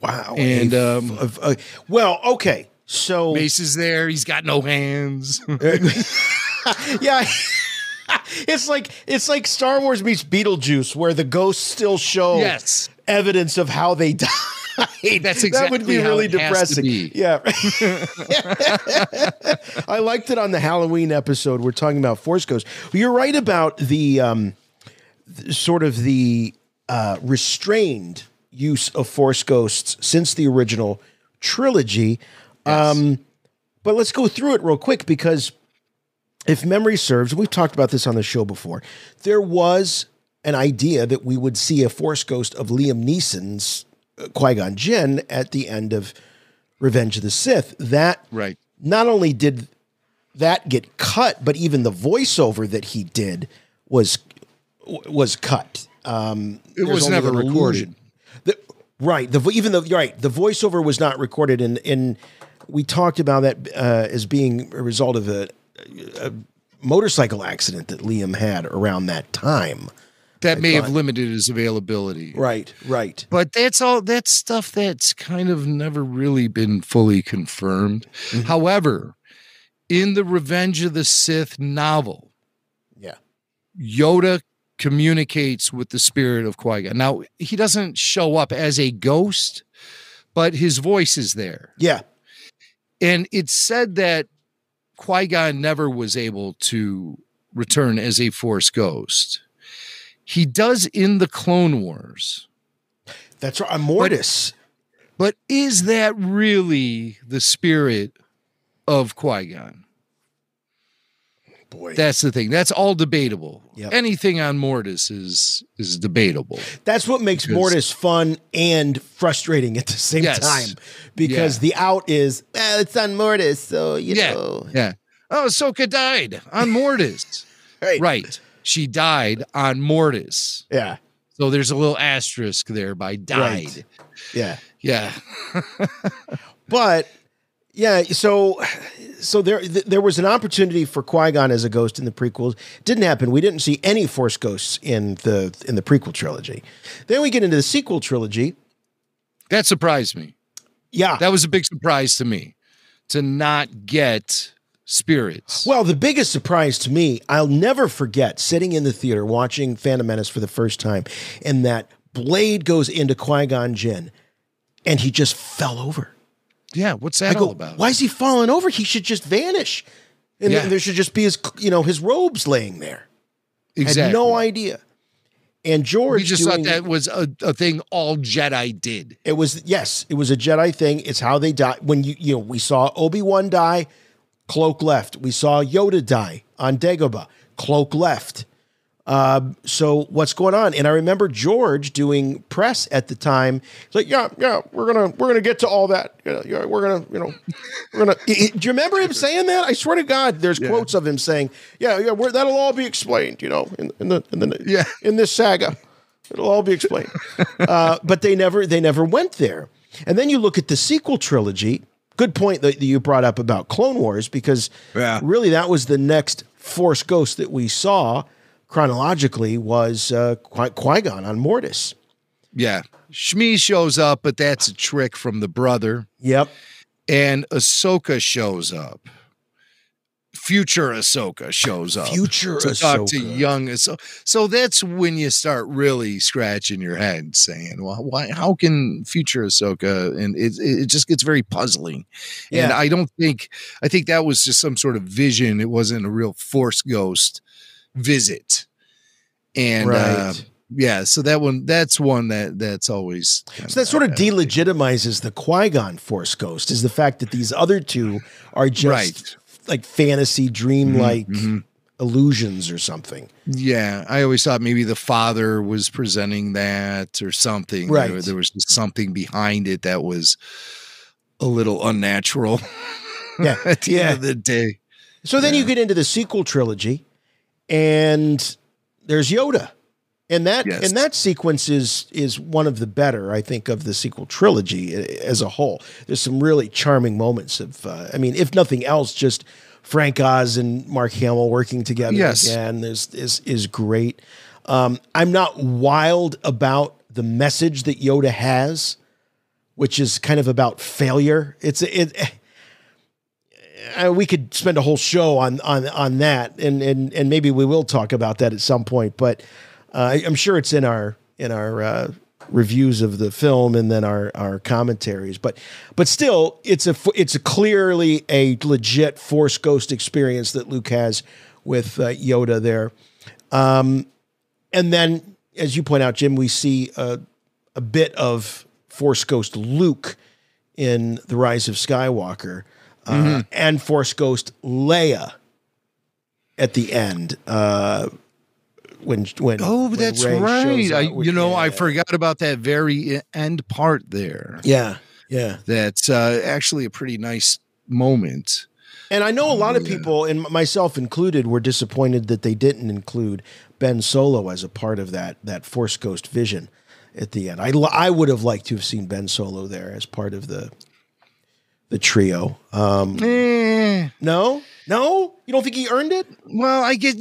Wow. And well, okay. So Mace is there. He's got no hands. Yeah. It's like Star Wars meets Beetlejuice, where the ghosts still show evidence of how they died. That's exactly that would be really depressing. Be. Yeah. I liked it on the Halloween episode. We're talking about Force Ghosts. You're right about the sort of the restrained use of Force Ghosts since the original trilogy. Yes. But let's go through it real quick, because if memory serves, we've talked about this on the show before, there was an idea that we would see a Force Ghost of Liam Neeson's Qui-Gon Jinn at the end of Revenge of the Sith. That not only did that get cut, but even the voiceover that he did was cut. It was never recorded. The voiceover was not recorded, and we talked about that as being a result of a motorcycle accident that Liam had around that time. That may have limited his availability. Right. But that's stuff that's kind of never really been fully confirmed. Mm-hmm. However, in the Revenge of the Sith novel, Yoda communicates with the spirit of Qui-Gon. Now, he doesn't show up as a ghost, but his voice is there. Yeah. And it's said that Qui-Gon never was able to return as a Force ghost. He does in the Clone Wars. That's right. Mortis. But is that really the spirit of Qui-Gon? Boy, that's the thing. That's all debatable. Yep. Anything on Mortis is debatable. That's what makes Mortis fun and frustrating at the same time, because the out is, it's on Mortis, so you know. Yeah. Oh, Ahsoka died on Mortis. Right. She died on Mortis. Yeah. So there's a little asterisk there by died. Right. Yeah. But so there was an opportunity for Qui-Gon as a ghost in the prequels. Didn't happen. We didn't see any Force ghosts in the prequel trilogy. Then we get into the sequel trilogy. That surprised me. Yeah. That was a big surprise to me, to not get spirits. Well, the biggest surprise to me, I'll never forget sitting in the theater watching Phantom Menace for the first time, and that blade goes into Qui-Gon Jinn, and he just fell over. Yeah, what's that all about? Why is he falling over? He should just vanish. And there should just be his robes laying there. Exactly. Had no idea. And George, we just thought that was a thing all Jedi did. It was a Jedi thing. It's how they die. When we saw Obi-Wan die, cloak left. We saw Yoda die on Dagobah, cloak left. So what's going on? And I remember George doing press at the time. He's like, we're gonna get to all that. We're gonna. Do you remember him saying that? I swear to God, there's quotes of him saying, that'll all be explained. In this saga, it'll all be explained. But they never went there. And then you look at the sequel trilogy. Good point that you brought up about Clone Wars, because really that was the next Force ghost that we saw chronologically was Qui-Gon on Mortis. Yeah. Shmi shows up, but that's a trick from the brother. Yep. And Ahsoka shows up. Future Ahsoka shows up. Future to talk to Ahsoka. young Ahsoka. So that's when you start really scratching your head saying, well, why, how can future Ahsoka? And it just gets very puzzling. Yeah. And I think that was just some sort of vision. It wasn't a real Force ghost visit. And Right. yeah, so that's one that's always So that sort of delegitimizes the Qui-Gon Force Ghost, is the fact that these other two are just like fantasy, dreamlike illusions or something. Yeah, I always thought maybe the father was presenting that or something. Right. There was just something behind it that was a little unnatural. Yeah. At the end of the day. So then you get into the sequel trilogy, and there's Yoda. And that sequence is one of the better, I think, of the sequel trilogy as a whole. There's some really charming moments of, if nothing else, just Frank Oz and Mark Hamill working together again is great. I'm not wild about the message that Yoda has, which is kind of about failure. We could spend a whole show on that, and maybe we will talk about that at some point, but I'm sure it's in our reviews of the film and then our commentaries. But still, it's a clearly a legit Force Ghost experience that Luke has with Yoda there. And then, as you point out, Jim, we see a bit of Force Ghost Luke in The Rise of Skywalker, and Force Ghost Leia at the end. When that's Rey right. shows up I forgot about that very end part there. Yeah. That's actually a pretty nice moment. And I know a lot of people, and myself included, were disappointed that they didn't include Ben Solo as a part of that Force Ghost vision at the end. I would have liked to have seen Ben Solo there as part of the trio. No, you don't think he earned it? Well, I get,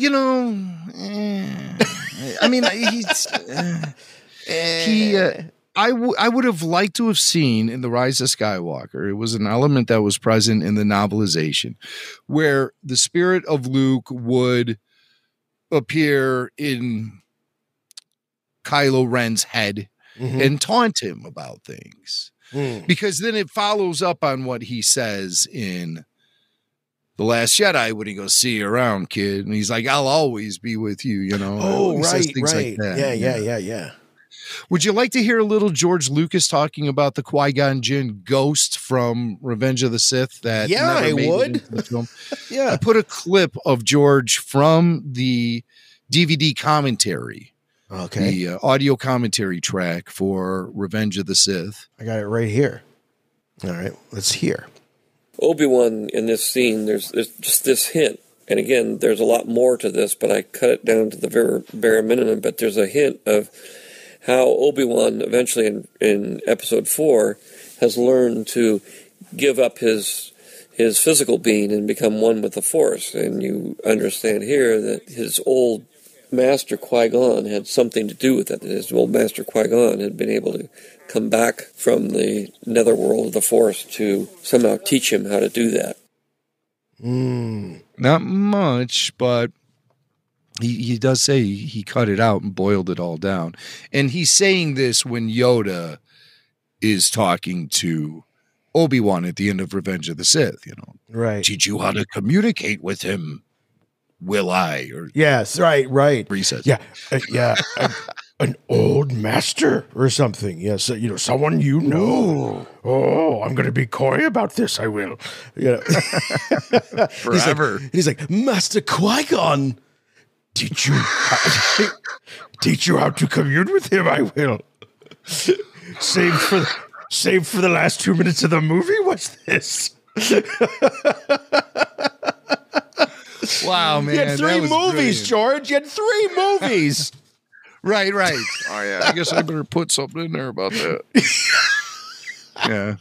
I would have liked to have seen in The Rise of Skywalker. It was an element that was present in the novelization where the spirit of Luke would appear in Kylo Ren's head and taunt him about things. Because then it follows up on what he says in The Last Jedi when he goes, "See you around, kid." And he's like, "I'll always be with you," Oh, He says right. things like that. Yeah. Would you like to hear a little George Lucas talking about the Qui-Gon Jinn ghost from Revenge of the Sith? That I would. Into the film? I put a clip of George from the DVD commentary. Okay. The audio commentary track for Revenge of the Sith. I got it right here. All right, let's hear. Obi-Wan in this scene, there's just this hint. And again, there's a lot more to this, but I cut it down to the bare minimum. But there's a hint of how Obi-Wan eventually in episode 4 has learned to give up his physical being and become one with the Force. And you understand here that his old Master Qui-Gon had something to do with it. His old Master Qui-Gon had been able to come back from the netherworld of the Force to somehow teach him how to do that. Not much, but he does say he cut it out and boiled it all down. And he's saying this when Yoda is talking to Obi-Wan at the end of Revenge of the Sith, Right. Teach you how to communicate with him. Will I? Or yes, right. Reset. Yeah, an old master or something. Yes, someone you know. Oh, I'm going to be coy about this. I will. Forever. He's like Master Qui-Gon. Teach you how to commune with him. I will. Saved for the last 2 minutes of the movie. What's this? Wow, man. You had 3 movies, brilliant. George. You had 3 movies. Right. Oh, yeah. I guess I better put something in there about that. Yeah.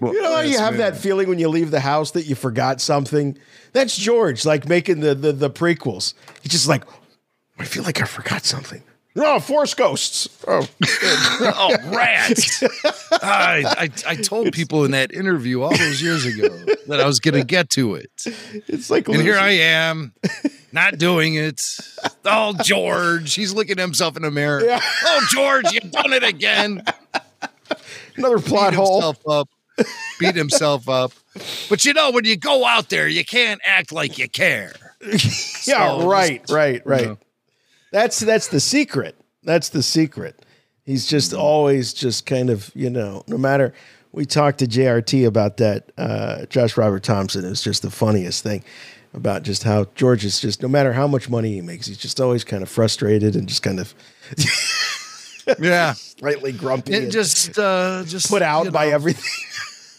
Well, how you have that feeling when you leave the house that you forgot something? That's George, like making the prequels. He's just like, I feel like I forgot something. Oh, Force ghosts. Oh, oh, rats. I told people in that interview all those years ago that I was going to get to it. It's like, and here I am, not doing it. Oh, George. He's looking at himself in the mirror. Yeah. Oh, George, you've done it again. Another plot hole. Beat himself up. But you know, when you go out there, you can't act like you care. Yeah, so, right. You know. That's the secret. That's the secret. He's just always just kind of, you know, no matter. We talked to JRT about that. Josh Robert Thompson is just the funniest thing about just how George is just, no matter how much money he makes, he's just always kind of frustrated and just kind of slightly grumpy and just put out by everything.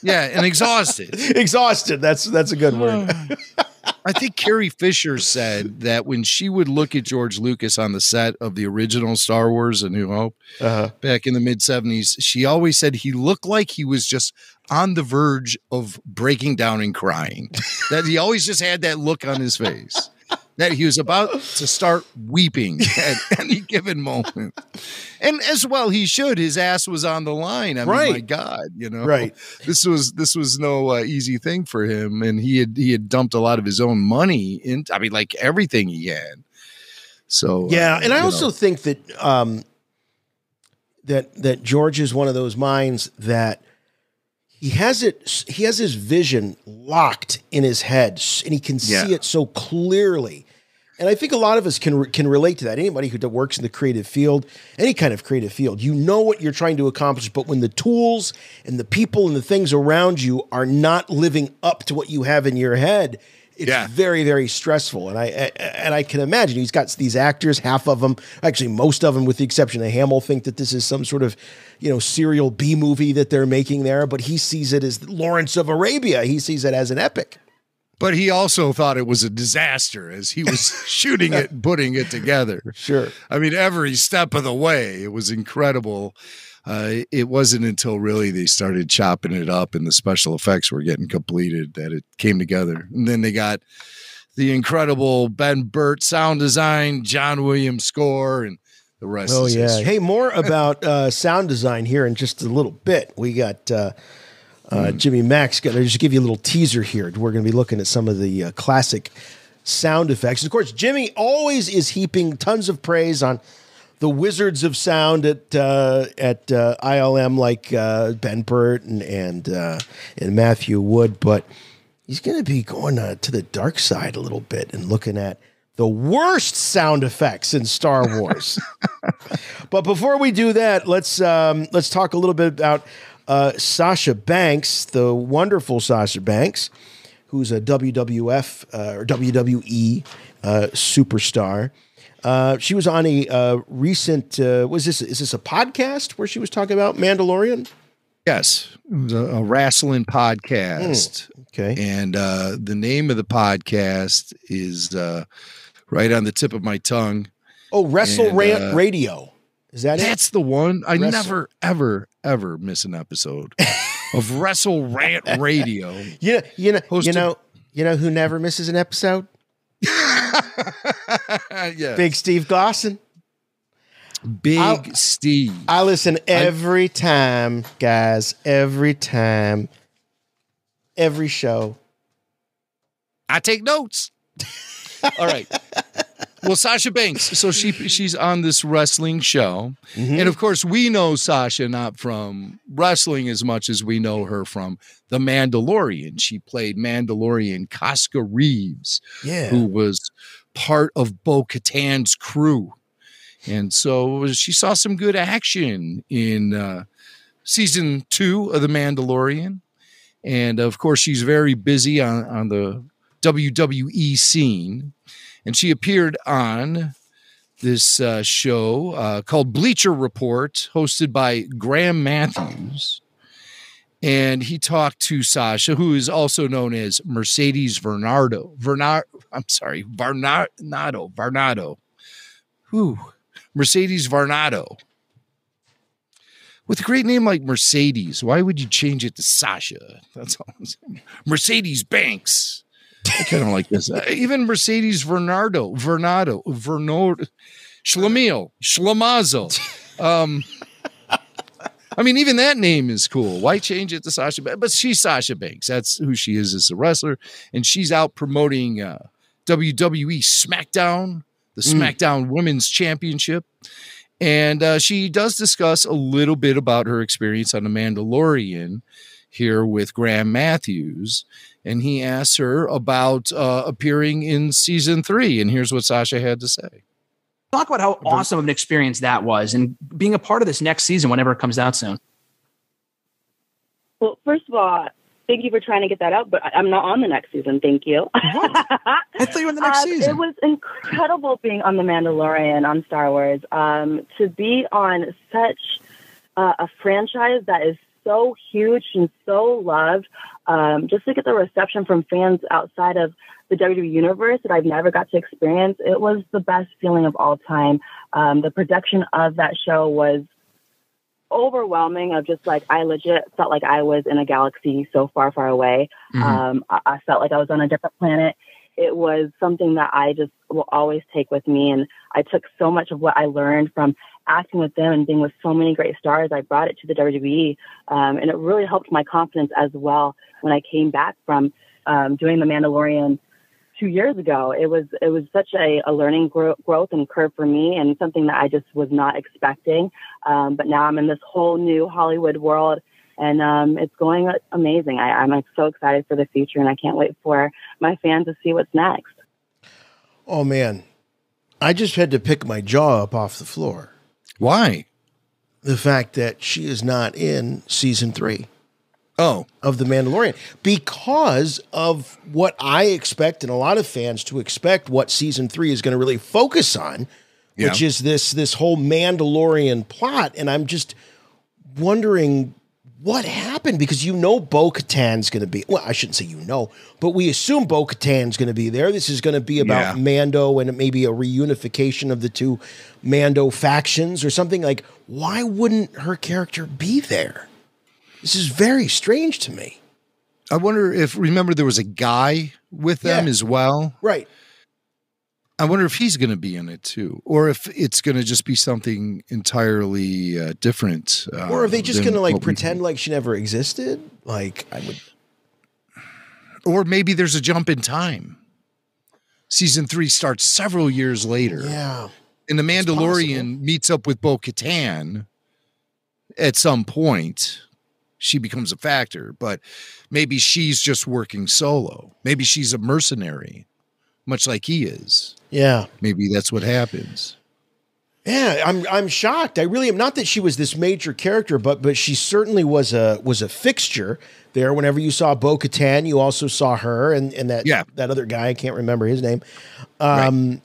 Yeah, and exhausted. Exhausted. That's a good word. I think Carrie Fisher said that when she would look at George Lucas on the set of the original Star Wars A New Hope back in the mid-'70s, she always said he looked like he was just on the verge of breaking down and crying. That he always just had that look on his face, that he was about to start weeping at any given moment. And as well he should. His ass was on the line. I mean, my God, you know. Right. This was no easy thing for him, and he had dumped a lot of his own money in. I mean, like everything he had. So yeah, and I also think that that George is one of those minds that he has his vision locked in his head, and he can see it so clearly. And I think a lot of us can relate to that. Anybody who works in the creative field, any kind of creative field, you know what you're trying to accomplish, but when the tools and the people and the things around you are not living up to what you have in your head, it's very, very stressful. And I can imagine he's got these actors, half of them, actually most of them, with the exception of Hamill, think that this is some sort of, you know, serial B movie that they're making there, but he sees it as Lawrence of Arabia. He sees it as an epic. But he also thought it was a disaster as he was shooting it and putting it together. Sure. I mean, every step of the way, it was incredible. It wasn't until really they started chopping it up and the special effects were getting completed that it came together. And then they got the incredible Ben Burt sound design, John Williams score, and the rest is history. Hey, more about sound design here in just a little bit. We got Jimmy Max. I'll just give you a little teaser here. We're going to be looking at some of the classic sound effects. And of course, Jimmy always is heaping tons of praise on the wizards of sound at ILM, like Ben Burt and Matthew Wood. But he's going to be going to the dark side a little bit and looking at the worst sound effects in Star Wars. But before we do that, let's talk a little bit about Sasha Banks, the wonderful Sasha Banks, who's a WWF or WWE superstar. She was on a recent, is this a podcast where she was talking about Mandalorian? Yes, it was a wrestling podcast. Okay. And the name of the podcast is right on the tip of my tongue. Oh, Rant Radio. Is that it? That's the one. I never, ever miss an episode of Wrestle Rant Radio. You know who never misses an episode? Yes. Big Steve Glosson. Steve. I listen every time, guys. Every time. Every show. I take notes. All right. Well, Sasha Banks. So she's on this wrestling show. Mm-hmm. And of course, we know Sasha not from wrestling as much as we know her from The Mandalorian. She played Mandalorian Casca Reeves, who was part of Bo-Katan's crew. And so she saw some good action in season 2 of The Mandalorian. And of course, she's very busy on the WWE scene. And she appeared on this show called Bleacher Report, hosted by Graham Matthews. And he talked to Sasha, who is also known as Mercedes Varnado. Mercedes Varnado. With a great name like Mercedes, why would you change it to Sasha? That's all I'm saying. Mercedes Banks. I kind of like this. Even Mercedes Vernado. Schlemiel, Schlemazel. I mean, even that name is cool. Why change it to Sasha Banks? But she's Sasha Banks. That's who she is as a wrestler. And she's out promoting WWE SmackDown, the SmackDown Women's Championship. And she does discuss a little bit about her experience on The Mandalorian here with Graham Matthews. And he asks her about appearing in season 3. And here's what Sasha had to say. Talk about how awesome of an experience that was and being a part of this next season whenever it comes out soon. Well, first of all, thank you for trying to get that out, but I'm not on the next season. Thank you. I thought you were in the next season. It was incredible being on The Mandalorian on Star Wars. To be on such a franchise that is so huge and so loved, just to get the reception from fans outside of the WWE universe that I've never got to experience, it was the best feeling of all time. The production of that show was overwhelming, of just like, I legit felt like I was in a galaxy so far, far away. I felt like I was on a different planet. It was something that I just will always take with me. And I took so much of what I learned from acting with them and being with so many great stars. I brought it to the WWE. And it really helped my confidence as well when I came back from doing The Mandalorian 2 years ago. It was such a learning growth and curve for me, and something that I just was not expecting. But now I'm in this whole new Hollywood world, and it's going amazing. I'm like so excited for the future, and I can't wait for my fans to see what's next. Oh man, I just had to pick my jaw up off the floor. Why? The fact that she is not in season 3. Of The Mandalorian, because of what I expect and a lot of fans to expect what season 3 is going to really focus on, which is this whole Mandalorian plot. And I'm just wondering what happened, because Bo-Katan's going to be, well, I shouldn't say but we assume Bo-Katan's going to be there. This is going to be about Mando and maybe a reunification of the two Mando factions or something. Like, why wouldn't her character be there? This is very strange to me. I wonder if, remember, there was a guy with them as well. Right. I wonder if he's going to be in it too, or if it's going to just be something entirely different. Or are they just going to like pretend like she never existed? Like, I would. Or maybe there's a jump in time. Season 3 starts several years later. Yeah. And the Mandalorian meets up with Bo-Katan at some point. She becomes a factor, but maybe she's just working solo. Maybe she's a mercenary, much like he is. Yeah. Maybe that's what happens. Yeah, I'm shocked. I really am. Not that she was this major character, but she certainly was a fixture there. Whenever you saw Bo-Katan, you also saw her and that other guy, I can't remember his name. Right.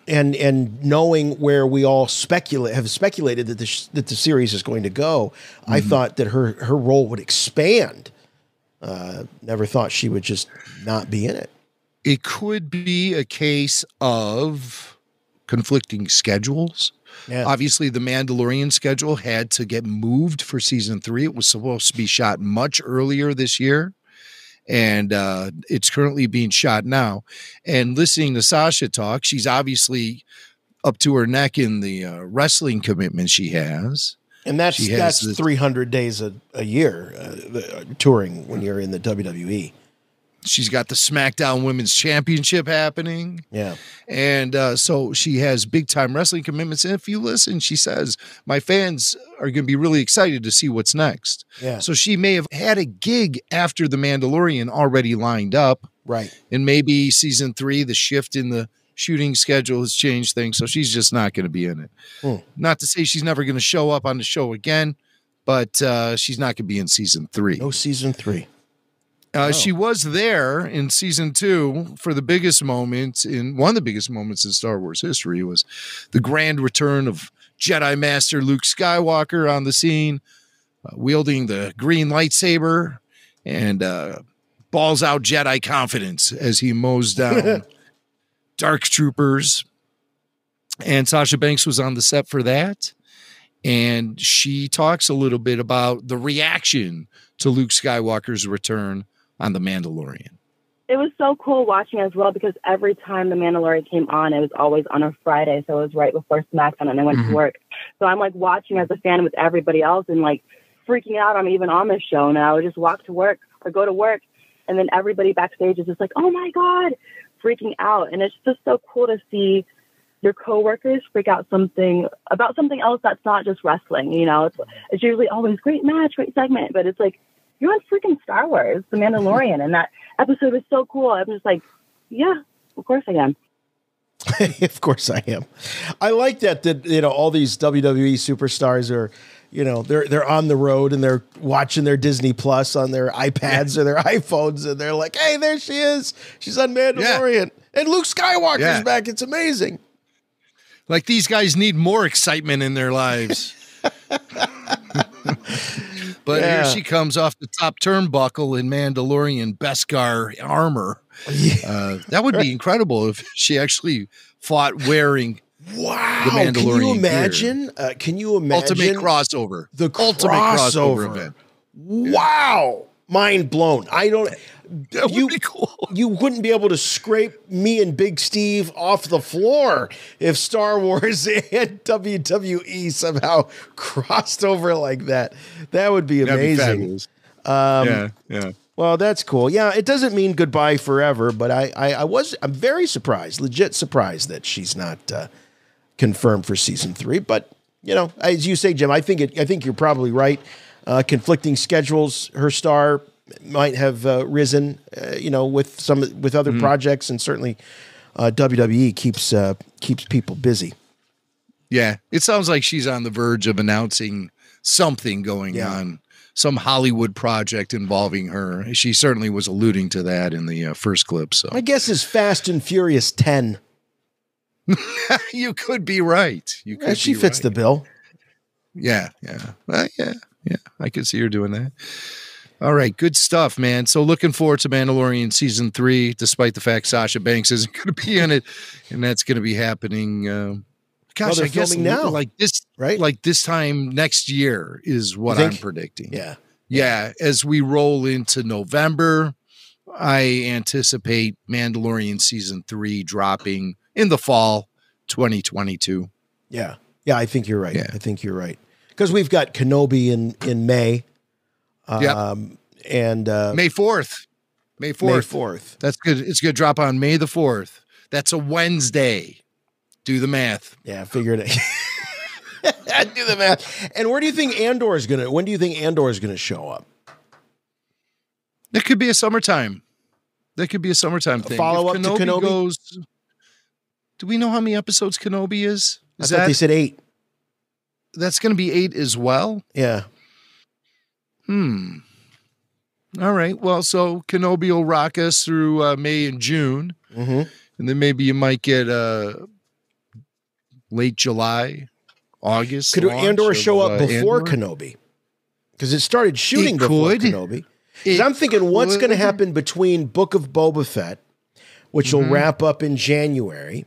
And knowing where we all have speculated that the series is going to go, I thought that her role would expand. Never thought she would just not be in it. It could be a case of conflicting schedules. Yeah. Obviously, the Mandalorian schedule had to get moved for season 3. It was supposed to be shot much earlier this year. And it's currently being shot now. And listening to Sasha talk, she's obviously up to her neck in the wrestling commitment she has. And that's 300 days a year touring when you're in the WWE. She's got the SmackDown Women's Championship happening. Yeah. And so she has big-time wrestling commitments. And if you listen, she says, my fans are going to be really excited to see what's next. Yeah. So she may have had a gig after The Mandalorian already lined up. Right. And maybe season 3, the shift in the shooting schedule has changed things. So she's just not going to be in it. Not to say she's never going to show up on the show again, but she's not going to be in season 3. No season 3. She was there in season 2 for the biggest moment one of the biggest moments in Star Wars history was the grand return of Jedi Master Luke Skywalker on the scene, wielding the green lightsaber and balls out Jedi confidence as he mows down dark troopers. And Sasha Banks was on the set for that. And she talks a little bit about the reaction to Luke Skywalker's return on The Mandalorian. it was so cool watching as well because every time The Mandalorian came on, it was always on a Friday. So it was right before SmackDown and I went to work. So I'm like watching as a fan with everybody else and like freaking out. I'm even on this show now. I would just walk to work or go to work. And then everybody backstage is just like, oh my God, freaking out. And it's just so cool to see your coworkers freak out about something else that's not just wrestling. You know, it's usually always great match, great segment, but it's like, you're on freaking Star Wars, The Mandalorian, and that episode was so cool. I'm just like, yeah, of course I am. Of course I am. I like that, you know, all these WWE superstars are, you know, they're on the road and they're watching their Disney Plus on their iPads or their iPhones, and they're like, hey, there she is. She's on Mandalorian. And Luke Skywalker's back. It's amazing. Like these guys need more excitement in their lives. But here she comes off the top turnbuckle in Mandalorian Beskar armor. That would be incredible if she actually fought wearing the Mandalorian Can you imagine? gear. Can you imagine? Ultimate crossover. The ultimate crossover event. Wow. Mind blown. I don't. That would be cool. You wouldn't be able to scrape me and Big Steve off the floor if Star Wars and WWE somehow crossed over like that. That would be amazing. That'd be fabulous. Well, that's cool. Yeah, it doesn't mean goodbye forever, but I'm very surprised, legit surprised that she's not confirmed for season 3. But you know, as you say, Jim, I think you're probably right. Conflicting schedules, her star might have risen, you know, with other projects, and certainly WWE keeps people busy. Yeah, it sounds like she's on the verge of announcing something going on, some Hollywood project involving her. She certainly was alluding to that in the first clip. So my guess is Fast and Furious 10. You could be right. She fits the bill. Yeah. I could see her doing that. All right, good stuff, man. So looking forward to Mandalorian season 3, despite the fact Sasha Banks isn't going to be in it, and that's going to be happening. Gosh, I guess now, like this, right? Like this time next year is what I'm predicting. Yeah. As we roll into November, I anticipate Mandalorian season 3 dropping in the fall 2022. Yeah, I think you're right. Yeah. I think you're right because we've got Kenobi in May. And May 4th. May 4th. That's good. It's going to drop on May the 4th. That's a Wednesday. Do the math. Yeah, figured it. Do the math. And when do you think Andor is going to show up? It could be a summertime. That could be a summertime thing. Follow up to Kenobi. Do we know how many episodes Kenobi is? I thought they said 8. That's going to be 8 as well? Yeah. All right. Well, so Kenobi will rock us through May and June. And then maybe you might get late July, August. Could Andor show up before Kenobi? Because it started shooting before Kenobi. I'm thinking what's going to happen between Book of Boba Fett, which will wrap up in January,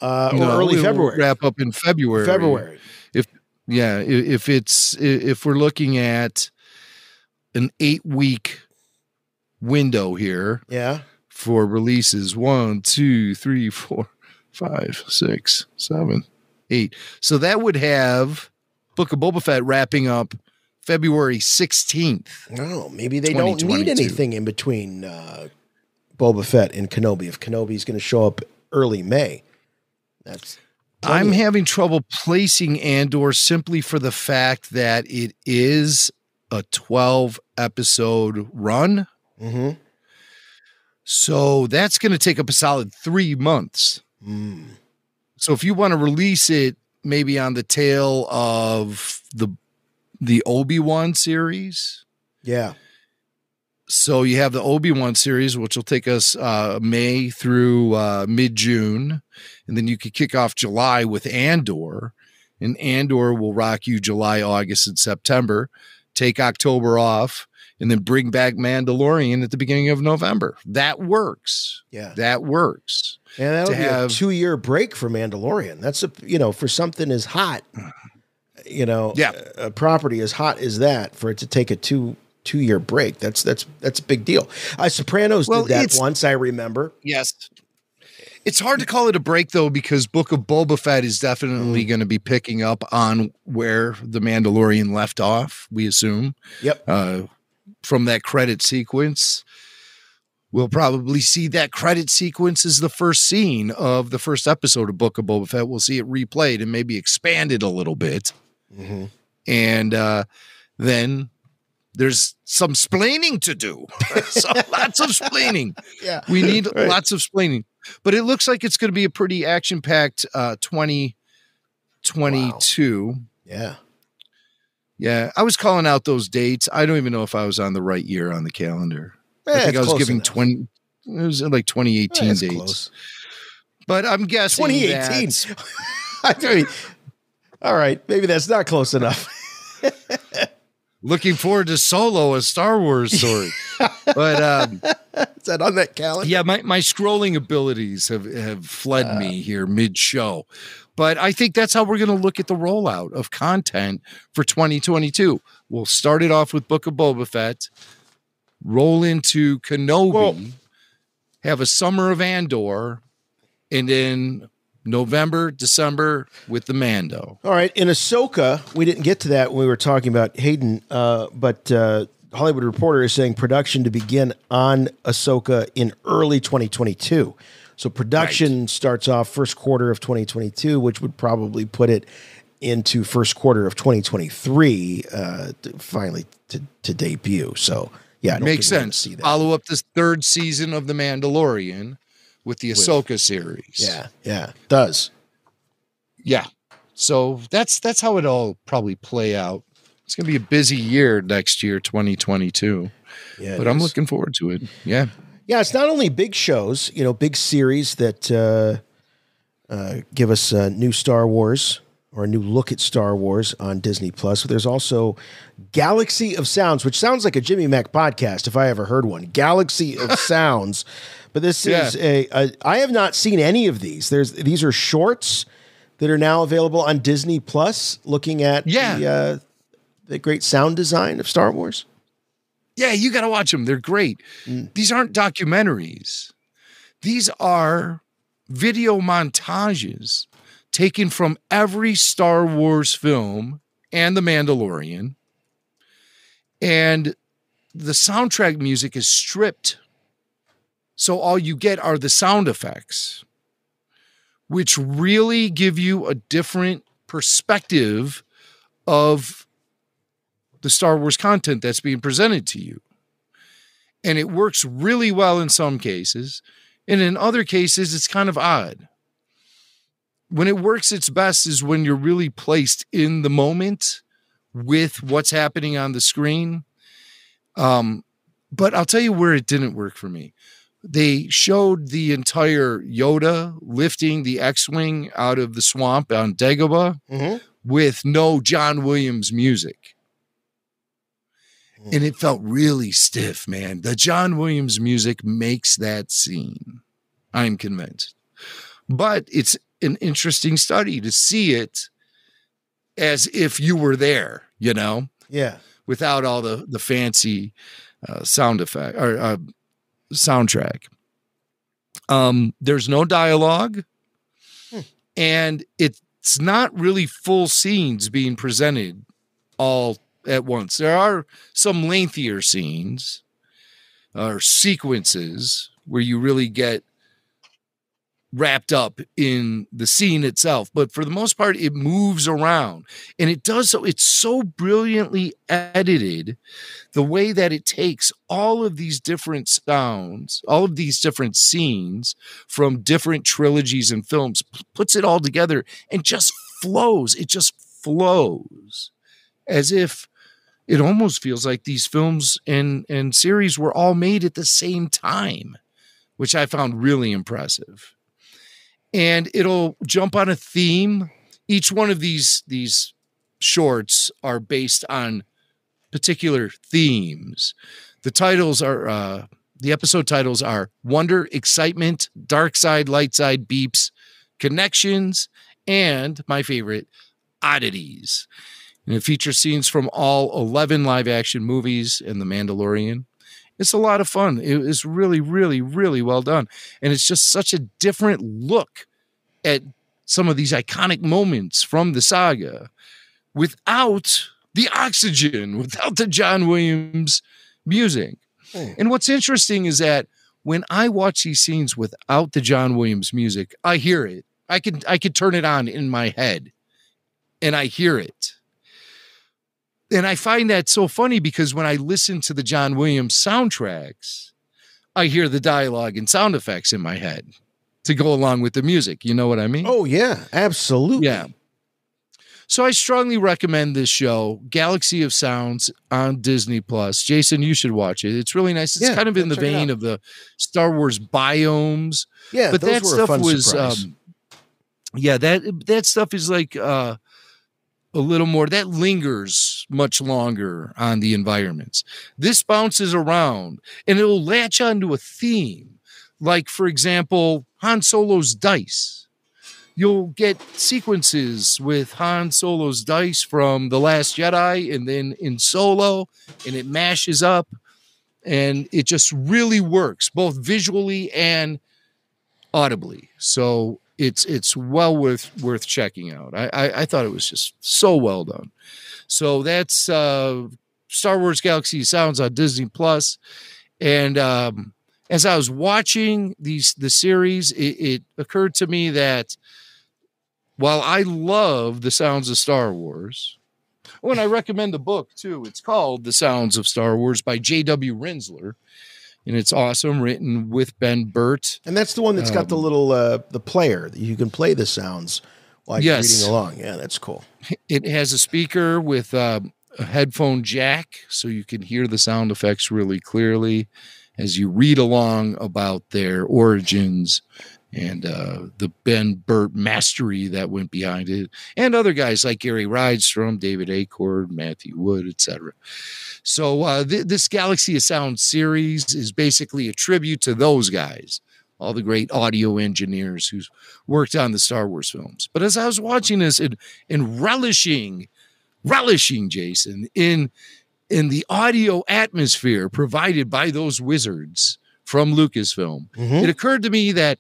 or early February. Wrap up in February. If we're looking at an 8-week window here, for releases 1, 2, 3, 4, 5, 6, 7, 8. So that would have Book of Boba Fett wrapping up February 16th. Oh, maybe they don't need anything in between Boba Fett and Kenobi. If Kenobi's going to show up early May, I'm having trouble placing Andor simply for the fact that it is a 12-episode run. So that's going to take up a solid 3 months. So if you want to release it maybe on the tail of the Obi-Wan series. Yeah. So you have the Obi-Wan series, which will take us May through mid-June. And then you could kick off July with Andor. And Andor will rock you July, August, and September. Take October off. And then bring back Mandalorian at the beginning of November. That works. Yeah. That works. And that'll be a 2-year break for Mandalorian. That's, for something as hot, a property as hot as that, for it to take a two 2-year break. That's a big deal. Sopranos did that once, I remember. Yes. It's hard to call it a break, though, because Book of Boba Fett is definitely going to be picking up on where The Mandalorian left off, we assume. Yep. From that credit sequence. We'll probably see that credit sequence as the first scene of the first episode of Book of Boba Fett. We'll see it replayed and maybe expanded a little bit. Mm-hmm. And then there's some splaining to do. So lots of splaining. Yeah. We need lots of splaining. But it looks like it's going to be a pretty action-packed 2022. Wow. Yeah. Yeah. I was calling out those dates. I don't even know if I was on the right year on the calendar. I think I was giving 20. It was like 2018 dates. Close. But I'm guessing 2018. I mean, all right, maybe that's not close enough. Looking forward to Solo, a Star Wars story. But is that on that calendar? Yeah, my scrolling abilities have fled me here mid-show. But I think that's how we're going to look at the rollout of content for 2022. We'll start it off with Book of Boba Fett. Roll into Kenobi, have a summer of Andor, and then November, December with the Mando. All right. In Ahsoka, we didn't get to that when we were talking about Hayden, but Hollywood Reporter is saying production to begin on Ahsoka in early 2022. So production starts off first quarter of 2022, which would probably put it into first quarter of 2023 finally to debut. So, yeah, makes sense. See that. Follow up this third season of The Mandalorian with the Ahsoka series. Yeah, does. Yeah. So that's how it all probably play out. It's going to be a busy year next year, 2022. Yeah, but I'm looking forward to it. Yeah. Yeah, it's not only big shows, big series that give us new Star Wars or a new look at Star Wars on Disney Plus. There's also Galaxy of Sounds, which sounds like a Jimmy Mac podcast if I ever heard one. Galaxy of Sounds. But this is I have not seen any of these. These are shorts that are now available on Disney Plus, looking at the great sound design of Star Wars. Yeah, you got to watch them. They're great. These aren't documentaries. These are video montages taken from every Star Wars film and The Mandalorian. And the soundtrack music is stripped. So all you get are the sound effects, which really give you a different perspective of the Star Wars content that's being presented to you. And it works really well in some cases. And in other cases, it's kind of odd. When it works its best is when you're really placed in the moment with what's happening on the screen. But I'll tell you where it didn't work for me. They showed the entire Yoda lifting the X-Wing out of the swamp on Dagobah with no John Williams music. And it felt really stiff, man. The John Williams music makes that scene. I'm convinced. But it's an interesting study to see it as if you were there, Yeah. Without all the fancy sound effect or soundtrack. There's no dialogue, and it's not really full scenes being presented all at once. There are some lengthier scenes or sequences where you really get wrapped up in the scene itself, but for the most part it moves around, and it does so. It's so brilliantly edited, the way that it takes all of these different sounds, all of these different scenes from different trilogies and films, puts it all together and just flows. It just flows as if it almost feels like these films and series were all made at the same time, which I found really impressive. And it'll jump on a theme. Each one of these shorts are based on particular themes. The titles are the episode titles are Wonder, Excitement, Dark Side, Light Side, Beeps, Connections, and my favorite, Oddities. And it features scenes from all 11 live-action movies and The Mandalorian. It's a lot of fun. It is really, really, really well done. And it's just such a different look at some of these iconic moments from the saga without the oxygen, without the John Williams music. And what's interesting is that when I watch these scenes without the John Williams music, I hear it. I could turn it on in my head and I hear it. And I find that so funny because when I listen to the John Williams soundtracks, I hear the dialogue and sound effects in my head to go along with the music. You know what I mean? Oh, yeah, absolutely. Yeah. So I strongly recommend this show, Galaxy of Sounds on Disney Plus. Jason, you should watch it. It's really nice. It's kind of in the vein of the Star Wars biomes. Yeah, but those that were a stuff fun was surprise. that stuff is like a little more, that lingers much longer on the environments. This bounces around and it'll latch onto a theme. Like, for example, Han Solo's dice. You'll get sequences with Han Solo's dice from The Last Jedi and then in Solo, and it mashes up and it just really works both visually and audibly. So it's well worth checking out. I thought it was just so well done. So that's Star Wars Galaxy of Sounds on Disney Plus. And as I was watching the series, it occurred to me that while I love the sounds of Star Wars, and I recommend the book too. It's called The Sounds of Star Wars by J.W. Renzler. And it's awesome, written with Ben Burt. And that's the one that's got the little the player that you can play the sounds while you're reading along. Yeah, that's cool. It has a speaker with a headphone jack, so you can hear the sound effects really clearly as you read along about their origins and the Ben Burt mastery that went behind it, and other guys like Gary Rydstrom, David Acord, Matthew Wood, etc. So this Galaxy of Sound series is basically a tribute to those guys, all the great audio engineers who's worked on the Star Wars films. But as I was watching this and relishing, Jason, in the audio atmosphere provided by those wizards from Lucasfilm, it occurred to me that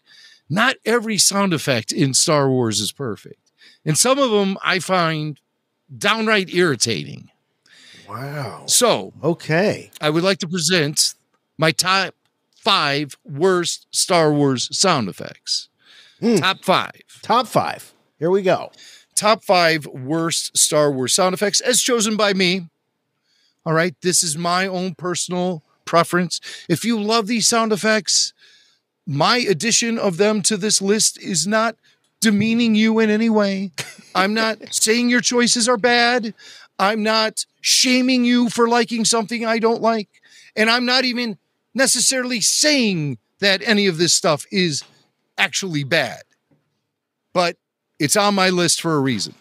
not every sound effect in Star Wars is perfect. And some of them I find downright irritating. Wow. So, okay, I would like to present my top 5 worst Star Wars sound effects. Top 5. Top 5. Here we go. Top 5 worst Star Wars sound effects as chosen by me. All right. This is my own personal preference. If you love these sound effects, my addition of them to this list is not demeaning you in any way. I'm not saying your choices are bad. I'm not shaming you for liking something I don't like. And I'm not even necessarily saying that any of this stuff is actually bad. But it's on my list for a reason.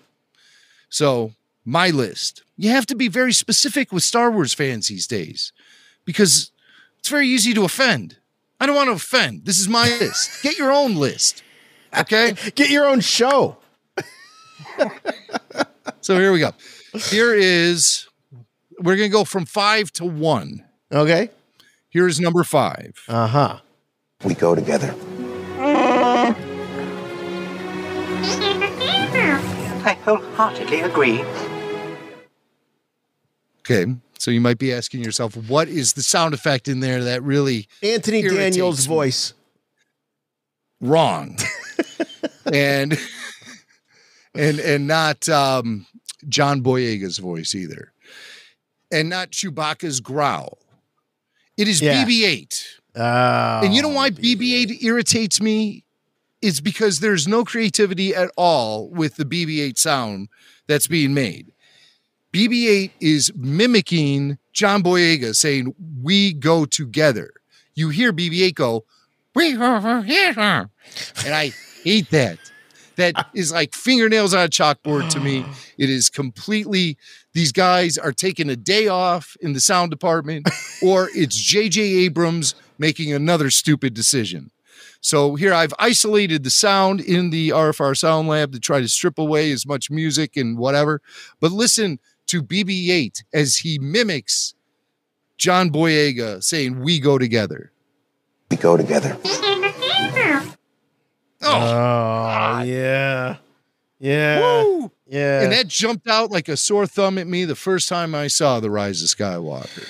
So, my list. You have to be very specific with Star Wars fans these days because it's very easy to offend. I don't want to offend. This is my list. Get your own list. Okay? Get your own show. So here we go. We're going to go from 5 to 1. Okay. Here's number 5. Uh-huh. We go together. I wholeheartedly agree. Okay. So you might be asking yourself, what is the sound effect in there that really Anthony irritates Daniels' me? voice. Wrong. and not John Boyega's voice either. And not Chewbacca's growl. It is BB-8. And you know why BB-8 irritates me? It's because there's no creativity at all with the BB-8 sound that's being made. BB-8 is mimicking John Boyega saying, "We go together." You hear BB-8 go, "We go together," and I hate that. That is like fingernails on a chalkboard to me. It is completely, these guys are taking a day off in the sound department, or it's J.J. Abrams making another stupid decision. So here I've isolated the sound in the RFR Sound Lab to try to strip away as much music and whatever. But listen to BB-8 as he mimics John Boyega saying, "We go together." We go together. Oh, yeah. Yeah. Woo! Yeah. And that jumped out like a sore thumb at me the first time I saw The Rise of Skywalker.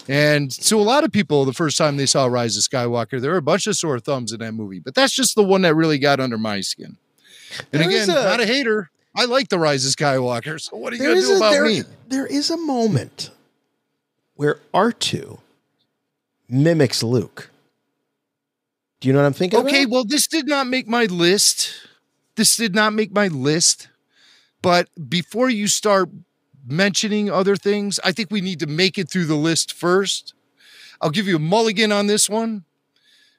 And to a lot of people, the first time they saw Rise of Skywalker, there were a bunch of sore thumbs in that movie. But that's just the one that really got under my skin. And again, not a hater. I like The Rise of Skywalker. So what are you going to do about me? There is a moment where R2 mimics Luke. Do you know what I'm thinking about? Okay, well, this did not make my list. But before you start mentioning other things, I think we need to make it through the list first. I'll give you a mulligan on this one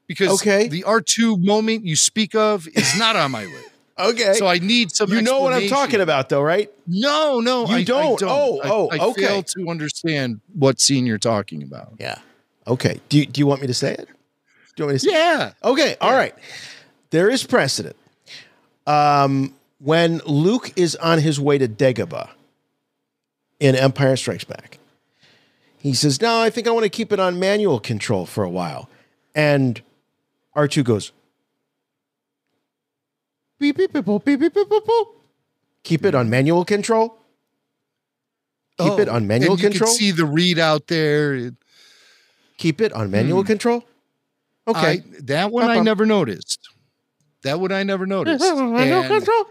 because the R2 moment you speak of is not on my list. Okay. So I need some You know what I'm talking about, though, right? No, You don't? I Okay. fail to understand what scene you're talking about. Yeah. Okay. Do you want me to say it? Do you want me to say Yeah. it? Okay. All right. There is precedent. When Luke is on his way to Dagobah in Empire Strikes Back, he says, "No, I think I want to keep it on manual control for a while." And R2 goes, "Beep, beep, beep, boop, beep, beep, beep, boop, boop." Keep it on manual control. Keep it on manual and you control. can see the read there. Keep it on manual control. Okay. That one I never noticed. Manual And control.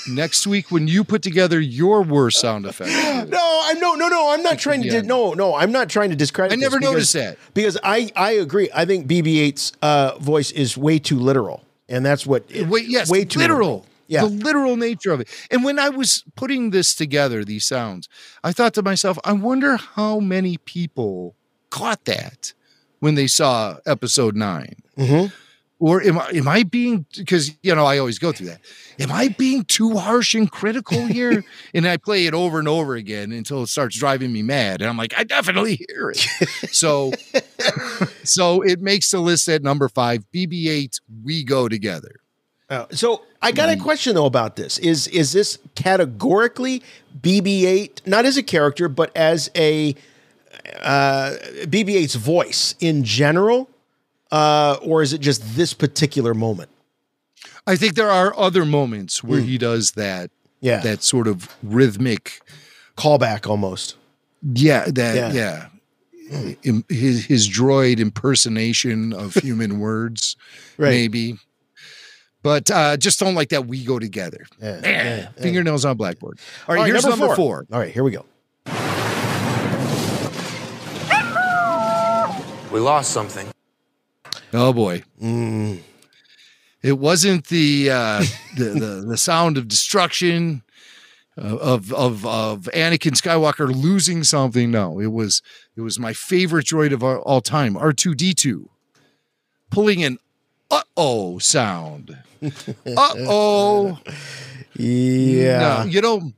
next week, when you put together your worst sound effect, No, I'm not trying to. I'm not trying to discredit. I never this noticed that because I agree. I think BB-8's voice is way too literal, and that's what. Way too literal. Yeah, the literal nature of it. And when I was putting this together, these sounds, I thought to myself, I wonder how many people caught that when they saw episode 9. Mm-hmm. Or am I being, because, I always go through that. Am I being too harsh and critical here? And I play it over and over again until it starts driving me mad. And I'm like, I definitely hear it. So it makes the list at number 5, BB-8, We Go Together. So I got a question though about this. Is this categorically BB-8, not as a character, but as a BB-8's voice in general? Or is it just this particular moment? I think there are other moments where he does that. Yeah. That sort of rhythmic callback almost. Yeah. His droid impersonation of human words, maybe. But just don't like that we go together. Fingernails on blackboard. All right, here's number 4. All right, here we go. We lost something. Oh boy. It wasn't the sound of destruction of Anakin Skywalker losing something. No, it was my favorite droid of all time, R2-D2, pulling an uh-oh sound. Uh-oh. Yeah. No,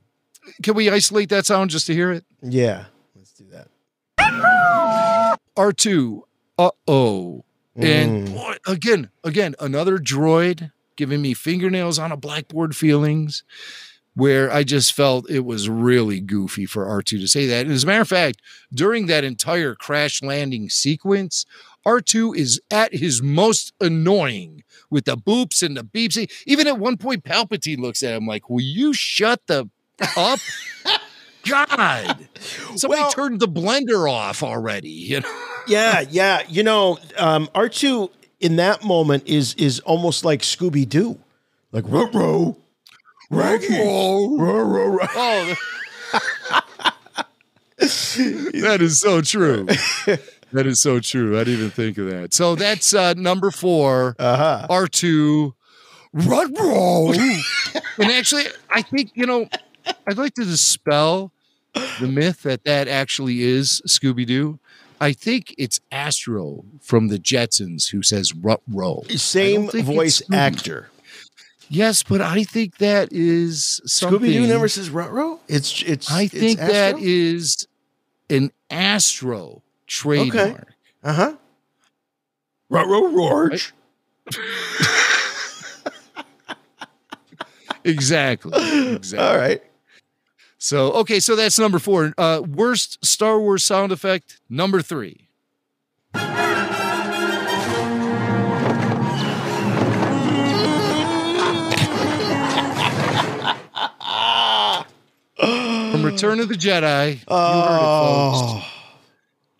can we isolate that sound just to hear it? Yeah. Let's do that. R2, uh-oh. And boy, again, another droid giving me fingernails on a blackboard feelings, where I just felt it was really goofy for R2 to say that. And as a matter of fact, during that entire crash landing sequence, R2 is at his most annoying with the boops and the beeps. Even at one point, Palpatine looks at him like, will you shut the up? God, somebody turned the blender off already. Yeah. R2 in that moment is almost like Scooby-Doo, like ruh-roh, Raggy, ruh-roh. Oh, that is so true. That is so true. I didn't even think of that. So that's number 4, R2, ruh-roh. And actually, I think, I'd like to dispel the myth that actually is Scooby-Doo. I think it's Astro from the Jetsons who says ruh-roh. Same voice actor. Yes, but I think that is something. Scooby-Doo never says ruh-roh? I think Astro? that is an Astro trademark. Okay. Uh-huh. Ruh-roh Rorge. Exactly. All right. So, okay, so that's number 4. Worst Star Wars sound effect, number 3. From Return of the Jedi, you heard it, folks.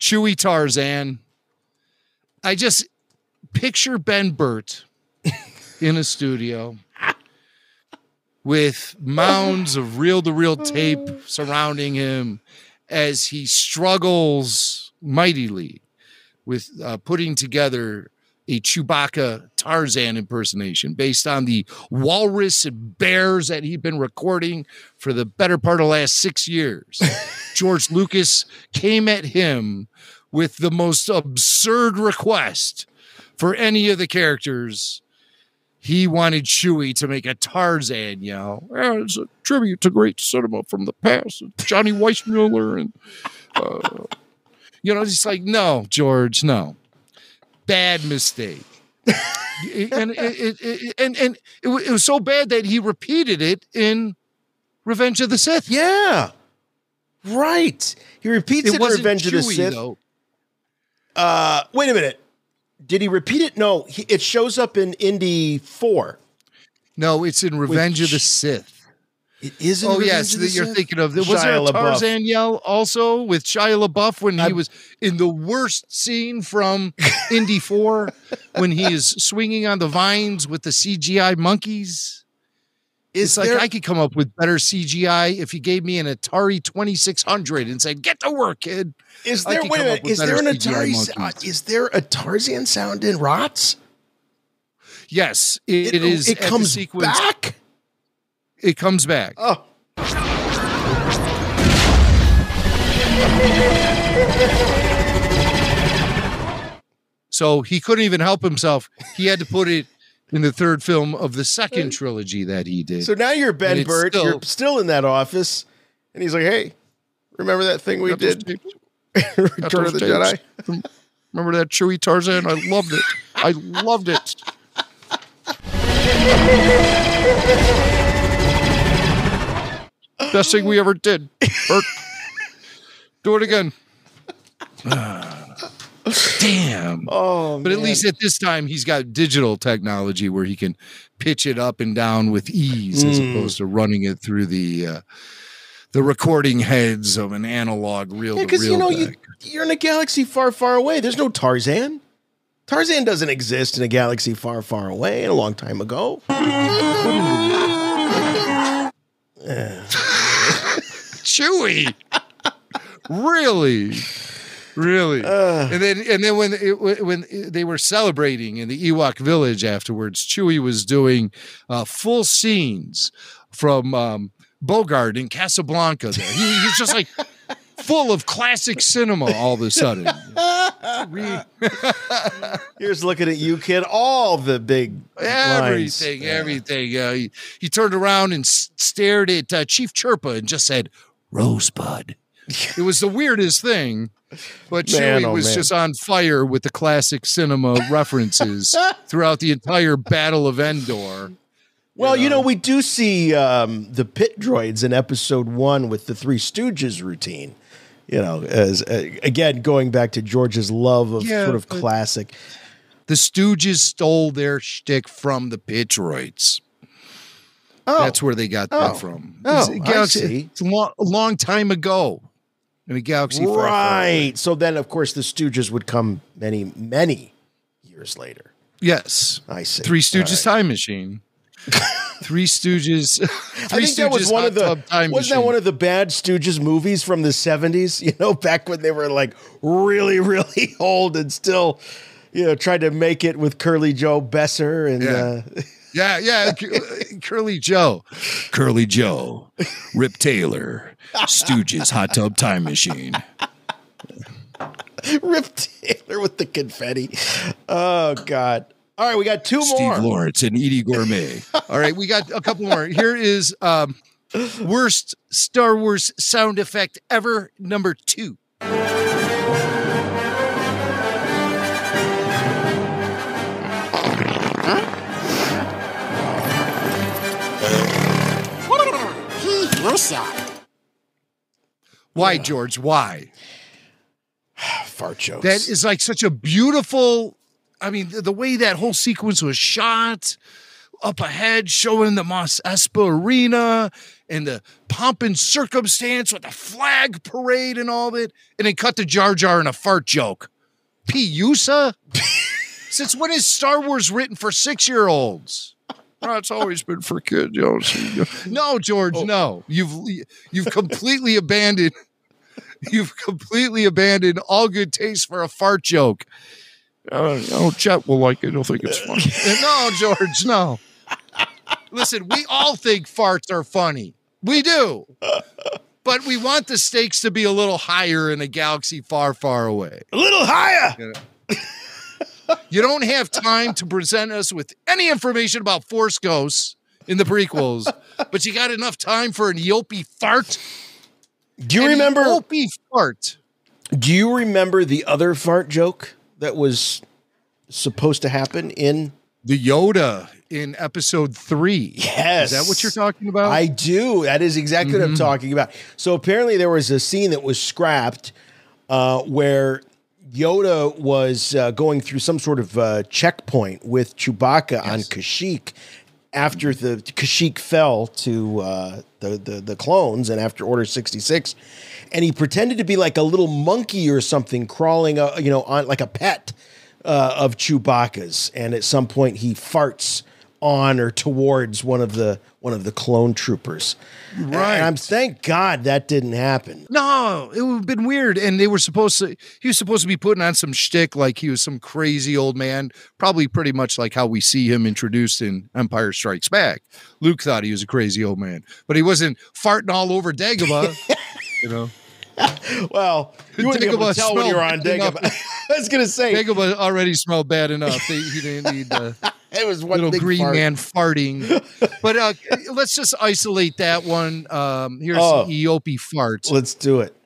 Chewie Tarzan. I just picture Ben Burt in a studio with mounds of reel-to-reel tape surrounding him as he struggles mightily with putting together a Chewbacca Tarzan impersonation based on the walrus and bears that he'd been recording for the better part of the last 6 years. George Lucas came at him with the most absurd request for any of the characters. He wanted Chewie to make a Tarzan yell. Well, it's a tribute to great cinema from the past. Johnny Weissmuller and, it's like, no, George, no. Bad mistake. And it was so bad that he repeated it in Revenge of the Sith. Yeah. Right. He repeats it in Revenge of the Sith. Though. Wait a minute. Did he repeat it? No, it shows up in Indy 4. No, it's in Revenge of the Sith. It is in Revenge of the you're Sith? thinking of. Was there a Tarzan yell also with Shia LaBeouf when he was in the worst scene from Indy 4 when he is swinging on the vines with the CGI monkeys? I could come up with better CGI if you gave me an Atari 2600 and said, "Get to work, kid." Is there a Tarzan sound in Rots? Yes, it is. It comes back. It comes back. Oh. So he couldn't even help himself. He had to put it in the third film of the second trilogy that he did. So now you're Ben Burt. You're still in that office. And he's like, hey, remember that thing we did? Return of the Jedi? Remember that Chewie Tarzan? I loved it. I loved it. Best thing we ever did. Bert. Do it again. Damn. Oh, but at least at this time, he's got digital technology where he can pitch it up and down with ease as opposed to running it through the recording heads of an analog reel-to-reel. Because, you're in a galaxy far, far away. There's no Tarzan. Tarzan doesn't exist in a galaxy far, far away a long time ago. Chewie. Really? And then when they were celebrating in the Ewok village afterwards, Chewie was doing full scenes from Bogart in Casablanca. There, he's just like full of classic cinema all of a sudden. Here's looking at you, kid. All the big everything. He turned around and stared at Chief Chirpa and just said, "Rosebud." It was the weirdest thing, but Chewie was just on fire with the classic cinema references throughout the entire Battle of Endor. Well, we do see the pit droids in episode 1 with the Three Stooges routine. As again, going back to George's love of sort of classic. The Stooges stole their shtick from the pit droids. Oh. That's where they got that from. I see. It's a long time ago in a galaxy far, far away. So then, of course, the Stooges would come many, many years later. Yes. I see. Three Stooges time machine. Three Stooges. I think that was one of the bad Stooges movies from the 70s, back when they were like really, really old and still, tried to make it with Curly Joe Besser and Curly Joe, Rip Taylor, Stooges hot tub time machine. Rip Taylor with the confetti. Oh God. All right, we got two more. Steve Lawrence and Edie Gourmet. All right, we got a couple more. Here is worst Star Wars sound effect ever, number 2. Why, George? Why? Fart jokes. That is like such a beautiful. I mean, the way that whole sequence was shot, up ahead, showing the Mos Espa Arena and the pomp and circumstance with the flag parade and all that, and then cut to Jar Jar in a fart joke. P.U.S.A.? Since when is Star Wars written for 6-year-olds? Oh, it's always been for kids. No, George, no. You've completely abandoned. You've completely abandoned all good taste for a fart joke. Chet will like it. He'll think it's funny. No, George, no. Listen, we all think farts are funny. We do. But we want the stakes to be a little higher in a galaxy far, far away. A little higher. You don't have time to present us with any information about Force Ghosts in the prequels, but you got enough time for an Eopie fart? Do you remember Eopie fart? Do you remember the other fart joke that was supposed to happen in the Yoda in episode 3? Yes. Is that what you're talking about? I do. That is exactly what I'm talking about. So apparently there was a scene that was scrapped where Yoda was going through some sort of checkpoint with Chewbacca on Kashyyyk after the Kashyyyk fell to the clones and after Order 66. And he pretended to be like a little monkey or something crawling, on like a pet of Chewbacca's. And at some point he farts on or towards one of the clone troopers. Right. And I'm thank God that didn't happen. No, it would have been weird. And he was supposed to be putting on some shtick like he was some crazy old man, probably pretty much like how we see him introduced in Empire Strikes Back. Luke thought he was a crazy old man, but he wasn't farting all over Dagobah, Well, you wouldn't be able to tell when you're on Dagobah. I was going to say. Dagobah already smelled bad enough. He didn't need it was one little big green fart. man farting. But let's just isolate that one. Here's Eopie farts. Let's do it.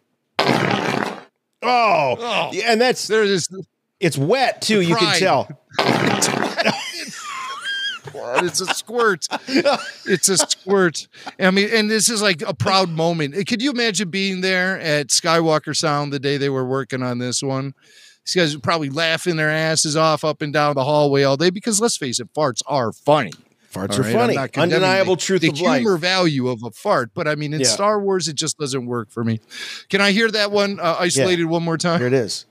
Oh. Yeah, and that's it's wet too, you can tell. It's a squirt. It's a squirt. I mean, and this is like a proud moment. Could you imagine being there at Skywalker Sound the day they were working on this one? These guys are probably laughing their asses off up and down the hallway all day because let's face it, farts are funny. Farts are funny. Undeniable truth of life. The humor value of a fart. But I mean, in Star Wars, it just doesn't work for me. Can I hear that one isolated one more time? Here it is.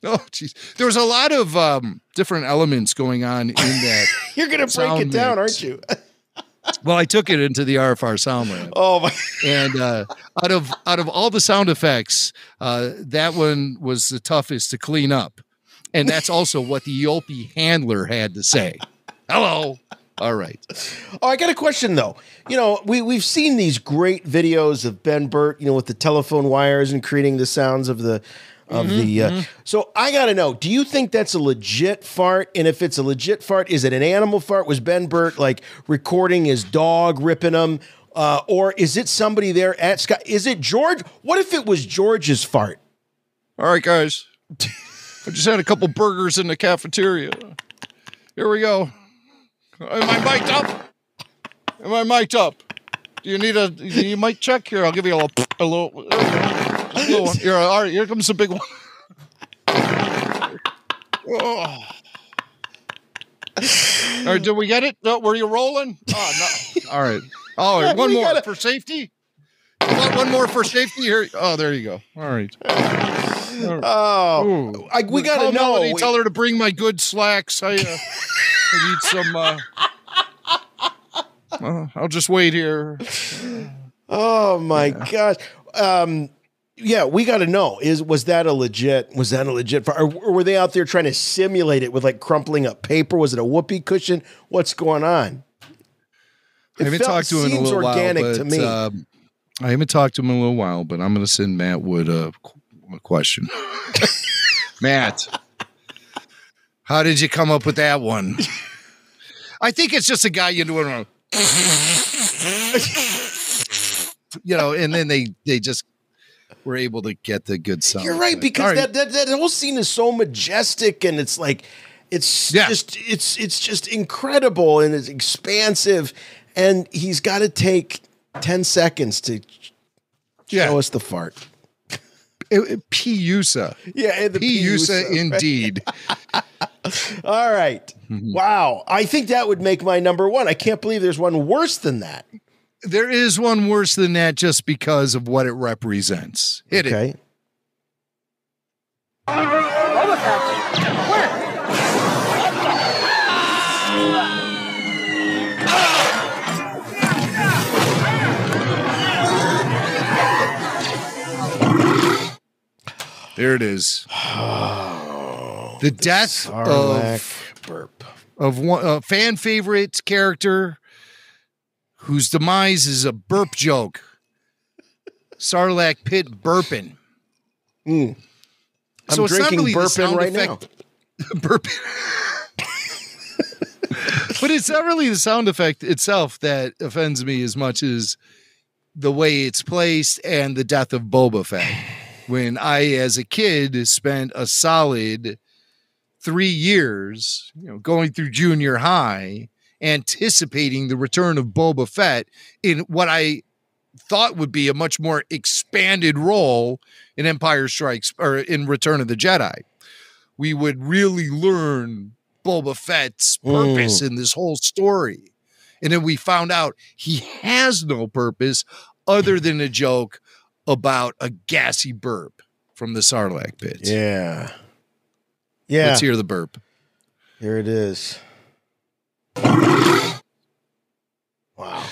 Oh, geez. There was a lot of different elements going on in that. You're going to break it down, aren't you? Well, I took it into the RFR sound lab. Oh my! And out of all the sound effects, that one was the toughest to clean up, and that's also what the Eopie handler had to say. Hello. All right. Oh, I got a question though. We've seen these great videos of Ben Burt, with the telephone wires and creating the sounds of the. So I got to know, do you think that's a legit fart? And if it's a legit fart, is it an animal fart? Was Ben Burt like recording his dog ripping him? Or is it somebody there at Sky? Is it George? What if it was George's fart? All right, guys. I just had a couple burgers in the cafeteria. Here we go. Am I mic'd up? Am I mic'd up? Do you need a mic check? Here, I'll give you a little one. Here, all right, here comes the big one. Oh. All right, did we get it? No, were you rolling? Oh, no. All right. Oh, Yeah, one we more gotta- for safety. One more for safety here. Oh, there you go. All right. Oh, we got to Call know. Melody, tell her to bring my good slacks. I need some. I'll just wait here. Oh my gosh. Yeah, we got to know. Was that a legit fart? Or were they out there trying to simulate it with like crumpling up paper? Was it a whoopee cushion? What's going on? I haven't talked to him in a seems little organic while, to but, me. I haven't talked to him in a little while, but I'm going to send Matt Wood a question. Matt, how did you come up with that one? I think it's just a guy you doing wrong. And then they just were able to get the good sound. You're right, because All right. that whole scene is so majestic, and it's like it's just incredible, and it's expansive, and he's got to take 10 seconds to Show us the fart. Piusa. Yeah, the Piusa indeed. All right. Wow. I think that would make my number one. I can't believe there's one worse than that. There is one worse than that just because of what it represents. Hit it. There it is. The death of one fan favorite character whose demise is a burp joke. Sarlacc pit burping. I'm So drinking it's not really burping right now. Burping. But it's not really the sound effect itself that offends me as much as the way it's placed and the death of Boba Fett. When I, as a kid, spent a solid 3 years, going through junior high, anticipating the return of Boba Fett in what I thought would be a much more expanded role in Empire Strikes or in Return of the Jedi. We would really learn Boba Fett's purpose in this whole story. And then we found out he has no purpose other than a joke about a gassy burp from the Sarlacc pit. Yeah. Let's hear the burp. Here it is. Wow.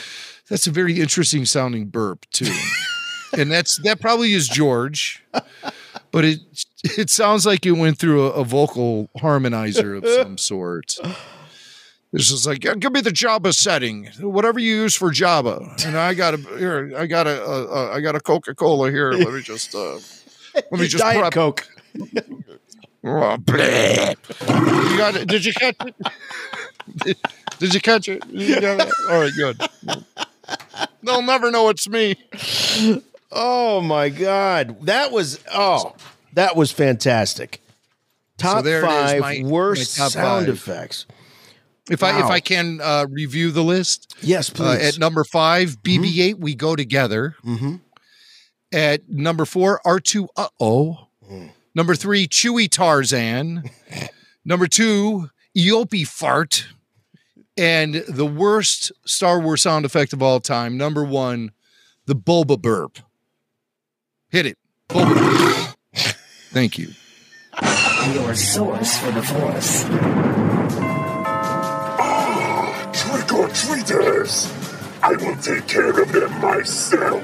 That's a very interesting sounding burp too. And that probably is George, but it sounds like it went through a vocal harmonizer of some sort. It's just like, give me the Jabba setting, whatever you use for Jabba. And I got a Coca-Cola here. Let me just Diet prep. Coke. Oh, you got it. Did you catch it? Did you catch it? You got it? All right, good. They'll never know it's me. Oh my God. That was fantastic. Top So 5 worst my top sound 5. effects. If I can review the list. Yes, please. At number 5, BB-8, We Go Together. Mm-hmm. At number 4, R2, Uh-oh. Number 3, Chewy Tarzan. Number 2, Eope Fart. And the worst Star Wars sound effect of all time, number 1, the Boba Burp. Hit it. Boba Burp. Thank you. Your source for the Force. Trick-or-treaters! I will take care of them myself.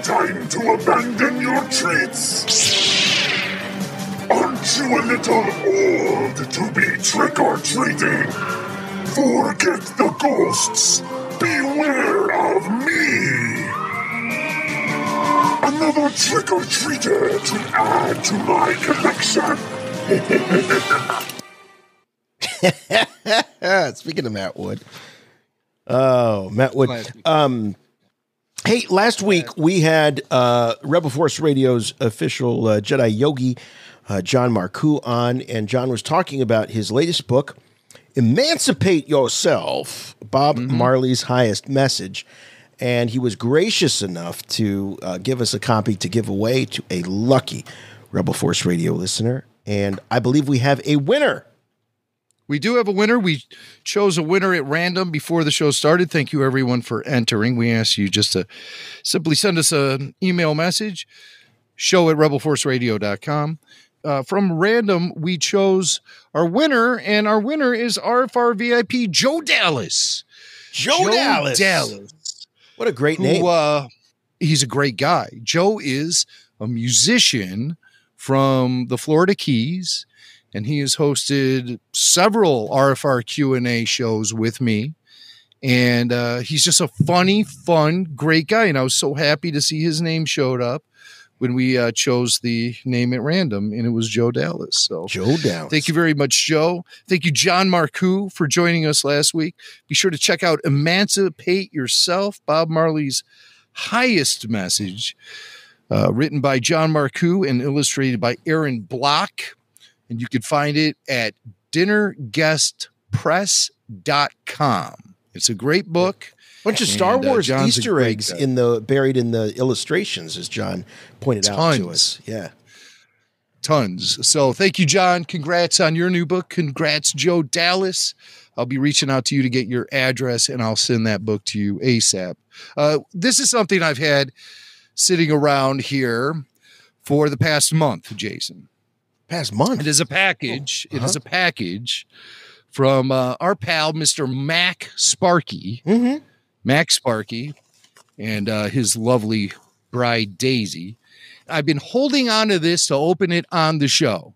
Time to abandon your treats. Aren't you a little old to be trick-or-treating? Forget the ghosts. Beware of me. Another trick-or-treater to add to my collection. Speaking of Matt Wood. Oh, Matt Wood. Hey, last week we had Rebel Force Radio's official Jedi Yogi, John Marcoux, on, and John was talking about his latest book, Emancipate Yourself, Bob Marley's Highest Message. And he was gracious enough to give us a copy to give away to a lucky Rebel Force Radio listener. And I believe we have a winner. We do have a winner. We chose a winner at random before the show started. Thank you, everyone, for entering. We ask you just to simply send us an email message, show@rebelforceradio.com. From random, we chose our winner, and our winner is RFR VIP Joe Dallas. Joe Dallas. What a great name. He's a great guy. Joe is a musician from the Florida Keys, and he has hosted several RFR Q&A shows with me. And he's just a funny, fun, great guy. And I was so happy to see his name showed up when we chose the name at random, and it was Joe Dallas. So Joe Dallas. Thank you very much, Joe. Thank you, John Marcoux, for joining us last week. Be sure to check out Emancipate Yourself, Bob Marley's Highest Message, written by John Marcoux and illustrated by Aaron Block. And you can find it at dinnerguestpress.com. It's a great book. Bunch of Star Wars John's a Easter great eggs guy. buried in the illustrations, as John pointed out to us. Yeah. Tons. So thank you, John. Congrats on your new book. Congrats, Joe Dallas. I'll be reaching out to you to get your address, and I'll send that book to you ASAP. This is something I've had sitting around here for the past month, Jason. Past month? It is a package. It is a package from our pal, Mr. Mac Sparky. Mm-hmm. Mac Sparky and his lovely bride, Daisy. I've been holding on to this to open it on the show.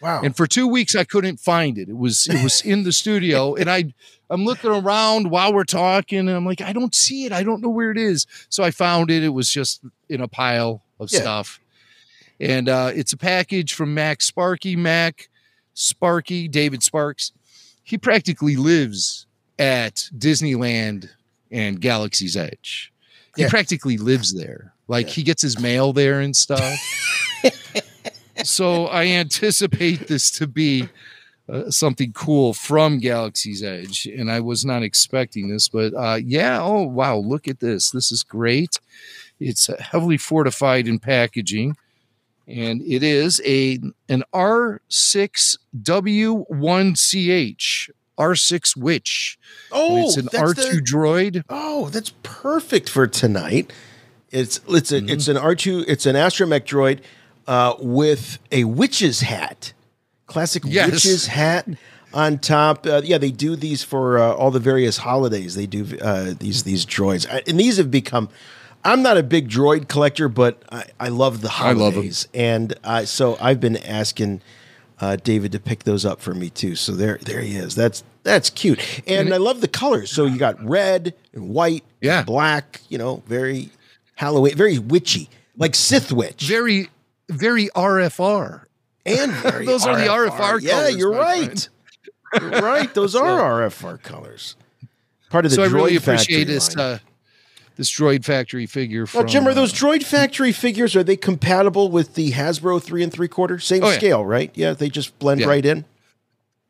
Wow. And for 2 weeks, I couldn't find it. It was in the studio, and I'm looking around while we're talking, and I'm like, I don't see it. I don't know where it is. So I found it. It was just in a pile of stuff. And it's a package from Mac Sparky. Mac Sparky, David Sparks. He practically lives at Disneyland and Galaxy's Edge. He practically lives there. Like he gets his mail there and stuff. So I anticipate this to be something cool from Galaxy's Edge. And I was not expecting this, but oh, wow. Look at this. This is great. It's heavily fortified in packaging. And it is an R6W1CH, R6 Witch. Oh, and it's an R2 droid. Oh, that's perfect for tonight. It's an R2. It's an astromech droid with a witch's hat, classic witch's hat on top. They do these for all the various holidays. They do these droids, and these have become. I'm not a big droid collector, but I love the holidays, and so I've been asking David to pick those up for me too. So there he is. That's cute, and I love the colors. So you got red and white, and black. Very Halloween, very witchy, like Sith witch. Very, very RFR, and very those RFR. are the RFR colors. Yeah, you're right. You're right. Those are RFR colors. Part of the. So I really appreciate this. This Droid Factory figure from... Jim, are those Droid Factory figures, are they compatible with the Hasbro 3 3/4? Same scale, right? Yeah, they just blend right in?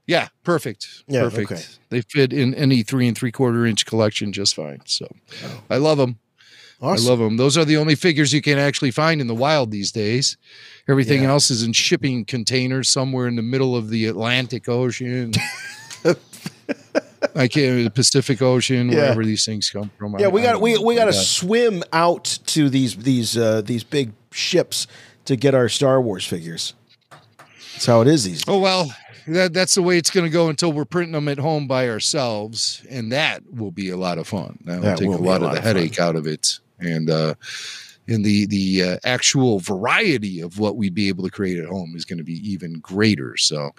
Yeah, perfect. Yeah, perfect. okay. They fit in any 3 3/4 inch collection just fine. So I love them. Awesome. I love them. Those are the only figures you can actually find in the wild these days. Everything else is in shipping containers somewhere in the middle of the Atlantic Ocean. I can't. The Pacific Ocean, wherever these things come from. Yeah, we got to swim out to these big ships to get our Star Wars figures. That's how it is these days. Oh well, that's the way it's going to go until we're printing them at home by ourselves, and that will be a lot of fun. That will take a lot of the headache out of it, and the actual variety of what we'd be able to create at home is going to be even greater. So,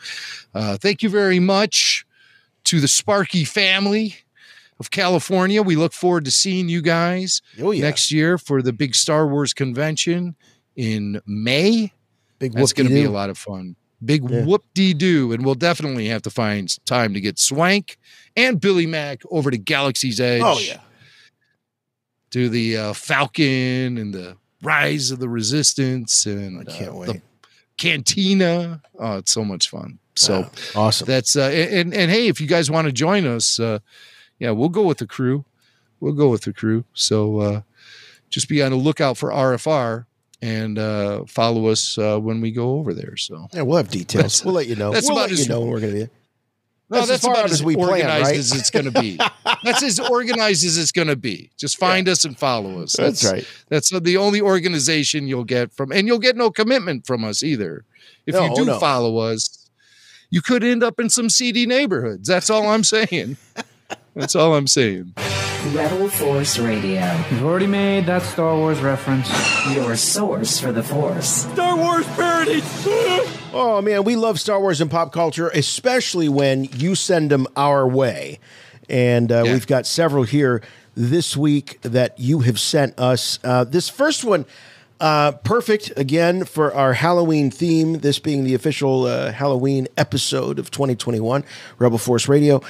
thank you very much to the Sparky family of California. We look forward to seeing you guys next year for the big Star Wars convention in May. That's going to be a lot of fun. Big whoop-de-doo. And we'll definitely have to find time to get Swank and Billy Mack over to Galaxy's Edge. Oh, yeah. To the Falcon and the Rise of the Resistance and I can't wait. The Cantina. Oh, it's so much fun. So awesome. That's and hey, if you guys want to join us, we'll go with the crew. So just be on the lookout for RFR and follow us when we go over there. So we'll have details. We'll let you know. We'll let you know when we're going to be. That's about as organized as it's going to be. That's as organized as it's going to be. Just find us and follow us. That's right. That's the only organization you'll get from, and you'll get no commitment from us either. If you do follow us, you could end up in some seedy neighborhoods. That's all I'm saying. That's all I'm saying. Rebel Force Radio. You've already made that Star Wars reference. Your source for the Force. Star Wars parody. Oh, man, we love Star Wars and pop culture, especially when you send them our way. And we've got several here this week that you have sent us. This first one, perfect, again, for our Halloween theme, this being the official Halloween episode of 2021, Rebel Force Radio.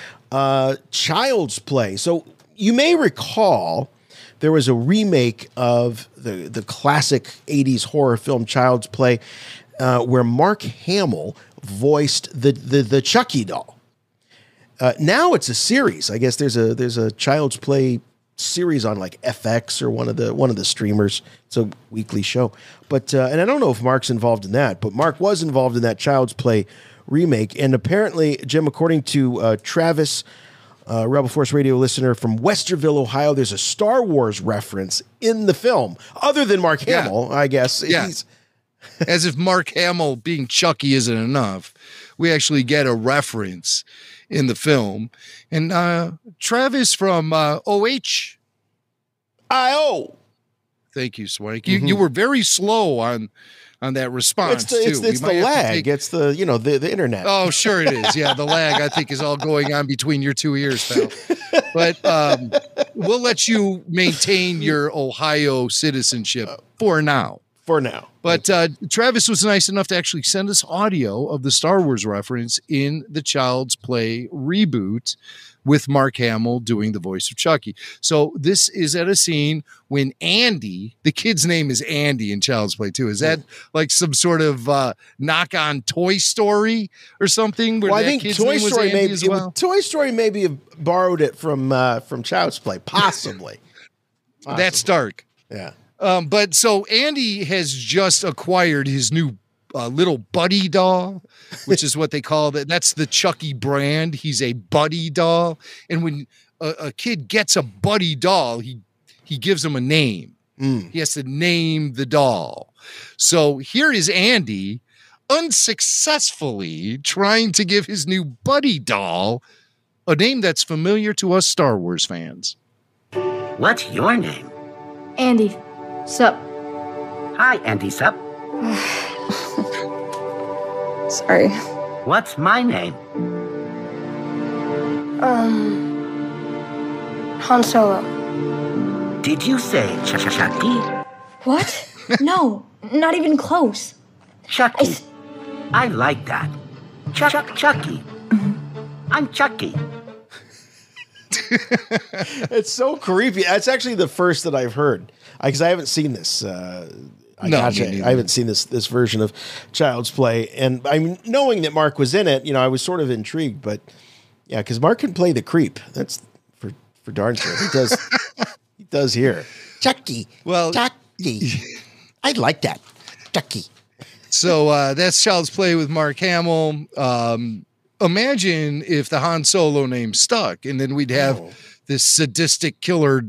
Child's Play. So you may recall there was a remake of the classic 80s horror film Child's Play where Mark Hamill voiced the Chucky doll. Now it's a series. I guess there's a Child's Play series on like FX or one of the streamers. It's a weekly show. But and I don't know if Mark's involved in that, but Mark was involved in that Child's Play remake. And apparently, Jim, according to Travis, Rebel Force Radio listener from Westerville, Ohio, there's a Star Wars reference in the film, other than Mark Hamill, I guess. Yeah. As if Mark Hamill being Chucky isn't enough, we actually get a reference in the film. And Travis from OH.io. Thank you, Swank. You were very slow on that response, it's too. the lag. It's the, the internet. Oh, sure it is. Yeah, the lag, I think, is all going on between your two ears, pal. But we'll let you maintain your Ohio citizenship for now. But Travis was nice enough to actually send us audio of the Star Wars reference in the Child's Play reboot with Mark Hamill doing the voice of Chucky. So this is at a scene when Andy, the kid's name is Andy in Child's Play 2. Is that like some sort of knock on Toy Story or something? Where I think Toy Story maybe have borrowed it from Child's Play, possibly. That's dark. Yeah. But so Andy has just acquired his new little buddy doll, which is what they call that. That's the Chucky brand. He's a buddy doll. And when a kid gets a buddy doll, he gives him a name. He has to name the doll. So here is Andy unsuccessfully trying to give his new buddy doll a name that's familiar to us Star Wars fans. What's your name? Andy. Sup? Hi, Andy Sup. Sorry. What's my name? Han Solo. Did you say Chucky? What? No, not even close. Chucky. I like that. Chucky. I'm Chucky. It's so creepy. That's actually the first that I've heard, because I haven't seen this. I haven't seen this version of Child's Play, and I'm knowing that Mark was in it. I was sort of intrigued, but yeah, because Mark can play the creep. That's for darn sure. He does. He does here. Chucky. Well, Chucky. I like that. Chucky. So that's Child's Play with Mark Hamill. Imagine if the Han Solo name stuck, and then we'd have this sadistic killer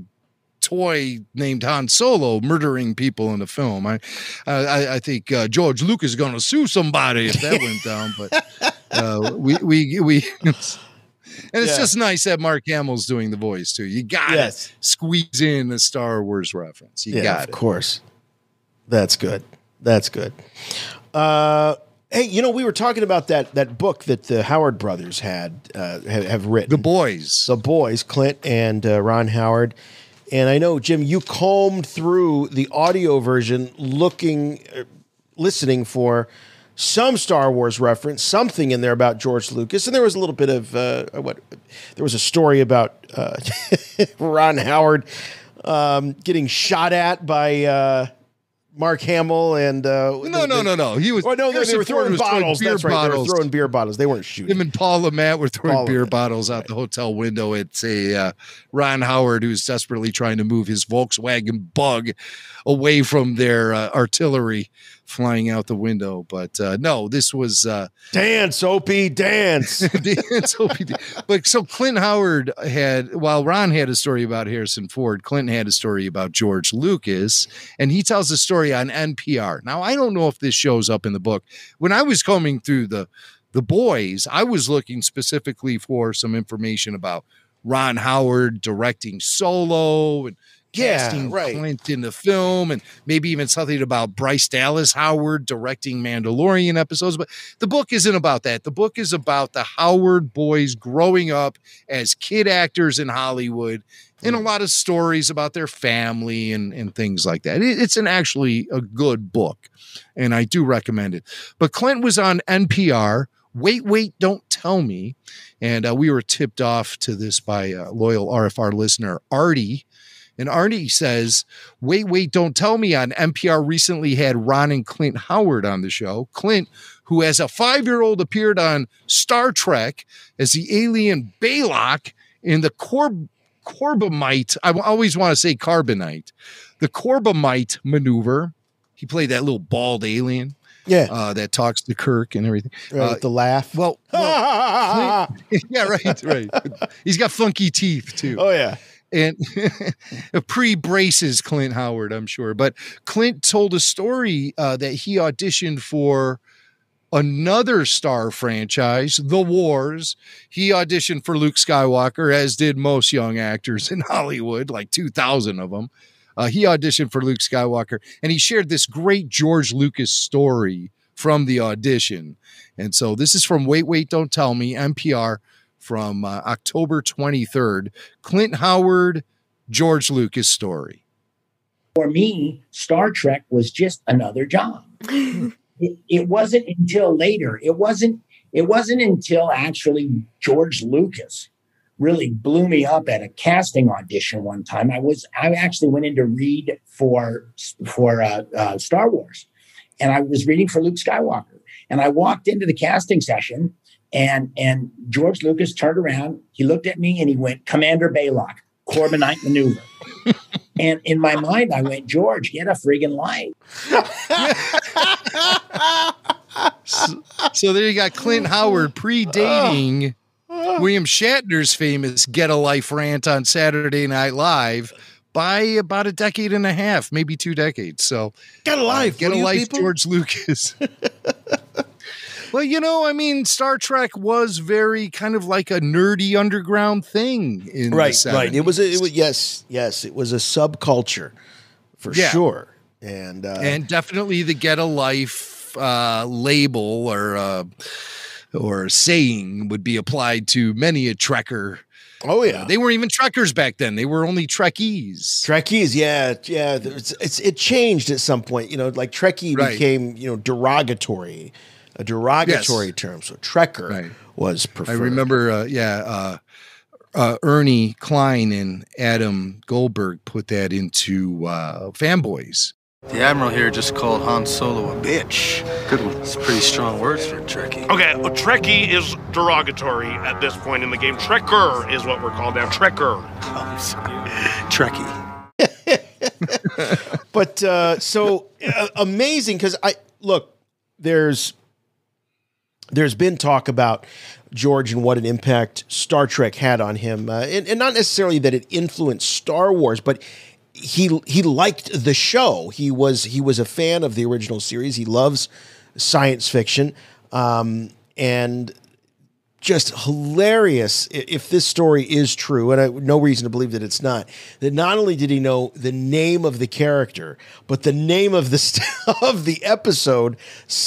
toy named Han Solo murdering people in the film. I think George Lucas is going to sue somebody if that went down. But we and it's just nice that Mark Hamill's doing the voice too. You got to squeeze in a Star Wars reference. You got it, of course. That's good. That's good. Hey, we were talking about that book that the Howard brothers have written. The Boys, Clint and Ron Howard. And I know, Jim, you combed through the audio version listening for some Star Wars reference, something in there about George Lucas. And there was a little bit of there was a story about Ron Howard getting shot at by Mark Hamill and no. He was. Oh no, they were throwing bottles. That's right. They were throwing beer bottles. They weren't shooting. Him and Paul LeMat were throwing beer bottles out the hotel window. It's a Ron Howard who's desperately trying to move his Volkswagen Bug away from their artillery flying out the window. But no, this was dance, Opie, dance. Dance, Opie. But so Clint Howard while Ron had a story about Harrison Ford, Clinton had a story about George Lucas, and he tells a story on NPR. Now, I don't know if this shows up in the book. When I was combing through the Boys, I was looking specifically for some information about Ron Howard directing Solo and casting Clint in the film, and maybe even something about Bryce Dallas Howard directing Mandalorian episodes. But the book isn't about that. The book is about the Howard boys growing up as kid actors in Hollywood, and a lot of stories about their family and things like that. It's actually a good book, and I do recommend it. But Clint was on NPR. Wait, Don't Tell Me. And we were tipped off to this by a loyal RFR listener, Artie. And Artie says, Wait, Don't Tell Me on NPR recently had Ron and Clint Howard on the show. Clint, who as a 5-year-old appeared on Star Trek as the alien Baylock in the Corbomite. I always want to say Carbonite. The Corbomite maneuver. He played that little bald alien. Yeah. That talks to Kirk and everything. Right, with the laugh. Well Clint, yeah, right. He's got funky teeth too. Oh, yeah. And pre-braces Clint Howard, I'm sure. But Clint told a story that he auditioned for another Star franchise, The Wars. He auditioned for Luke Skywalker, as did most young actors in Hollywood, like 2,000 of them. He auditioned for Luke Skywalker, and he shared this great George Lucas story from the audition. And so this is from Wait, Wait, Don't Tell Me, NPR, from October 23rd. Clint Howard, George Lucas story. For me, Star Trek was just another job. It wasn't until later. It wasn't until actually George Lucas really blew me up at a casting audition one time. I actually went in to read for Star Wars, and I was reading for Luke Skywalker. And I walked into the casting session, and George Lucas turned around. He looked at me and he went, "Commander Baylock, Corbomite maneuver." And in my mind, I went, "George, get a friggin' life." So there you got Clint Howard predating William Shatner's famous "Get a Life" rant on Saturday Night Live by about a decade and a half, maybe 2 decades. So get a life, people? George Lucas. Well, I mean, Star Trek was very kind of like a nerdy underground thing in the 70s. Right. It was yes, it was a subculture for sure. And definitely the "Get a Life" label or saying would be applied to many a Trekker. Oh yeah, they weren't even Trekkers back then; they were only Trekkies. Trekkies, yeah. It changed at some point. Like Trekkie became derogatory, a derogatory term. So Trekker was preferred. I remember, Ernie Klein and Adam Goldberg put that into Fanboys. The Admiral here just called Han Solo a bitch. Good one. It's pretty strong words for a Trekkie. Okay, a Trekkie is derogatory at this point in the game. Trekker is what we're called now. Trekker. Oh, sorry. Trekkie. But so amazing because there's been talk about George and what an impact Star Trek had on him, and not necessarily that it influenced Star Wars, but he liked the show. He was a fan of the original series. He loves science fiction, and just hilarious. If this story is true, and I have no reason to believe that it's not, that not only did he know the name of the character, but the name of the episode.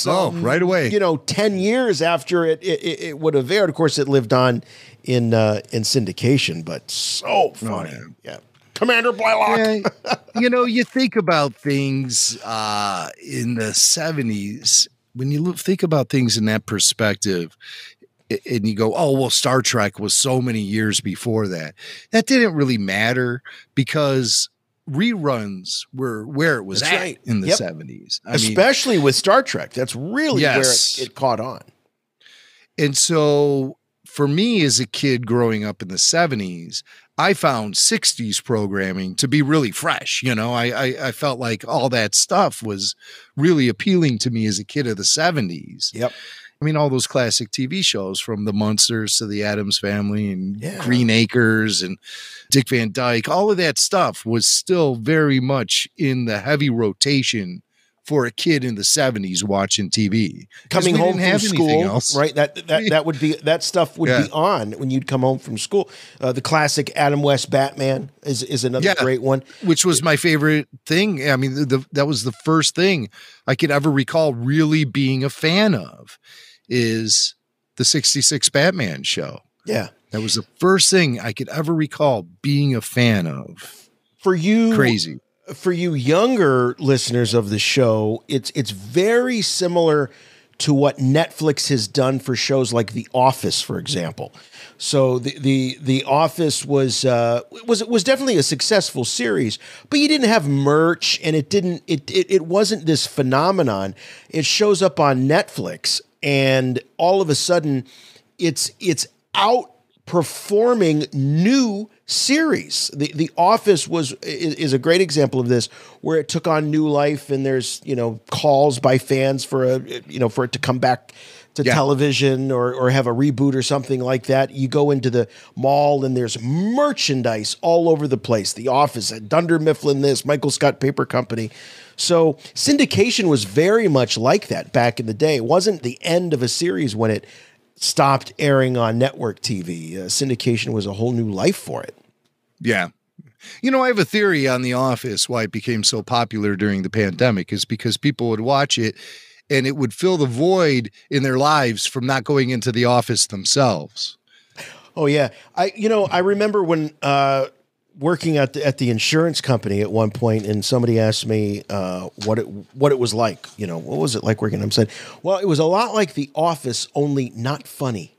Right away. 10 years after it would have aired. Of course, it lived on in syndication, but so funny. Oh, yeah. Commander Blaylock. Yeah, you think about things in the 70s, when you think about things in that perspective, and you go, oh, well, Star Trek was so many years before that. That didn't really matter because reruns were where it was in the 70s. Especially with Star Trek. That's really where it caught on. And so for me as a kid growing up in the 70s, I found 60s programming to be really fresh. I felt like all that stuff was really appealing to me as a kid of the 70s. Yep. I mean, all those classic TV shows from the Munsters to the Addams Family and Green Acres and Dick Van Dyke, all of that stuff was still very much in the heavy rotation for a kid in the 70s watching TV. Coming home from school, right? That would be, that stuff would be on when you'd come home from school. The classic Adam West Batman is another great one. Which was my favorite thing. I mean, that was the first thing I could ever recall really being a fan of, is the 66 Batman show. Yeah. That was the first thing I could ever recall being a fan of. For you, crazy. For you younger listeners of the show, it's very similar to what Netflix has done for shows like The Office, for example. So the Office was definitely a successful series, but you didn't have merch, and it wasn't this phenomenon. It shows up on Netflix, and all of a sudden, it's outperformed performing new series. The Office is a great example of this, where it took on new life, and there's calls by fans for it to come back to television or have a reboot or something like that. You go into the mall and there's merchandise all over the place. The Office, Dunder Mifflin, this Michael Scott Paper Company. So syndication was very much like that back in the day. It wasn't the end of a series when it stopped airing on network TV. Syndication was a whole new life for it. Yeah. I have a theory on The Office, why it became so popular during the pandemic, is because people would watch it and it would fill the void in their lives from not going into the office themselves. Oh yeah. I remember when working at the insurance company at one point, and somebody asked me what it was like. What was it like working? I'm saying, well, it was a lot like The Office, only not funny.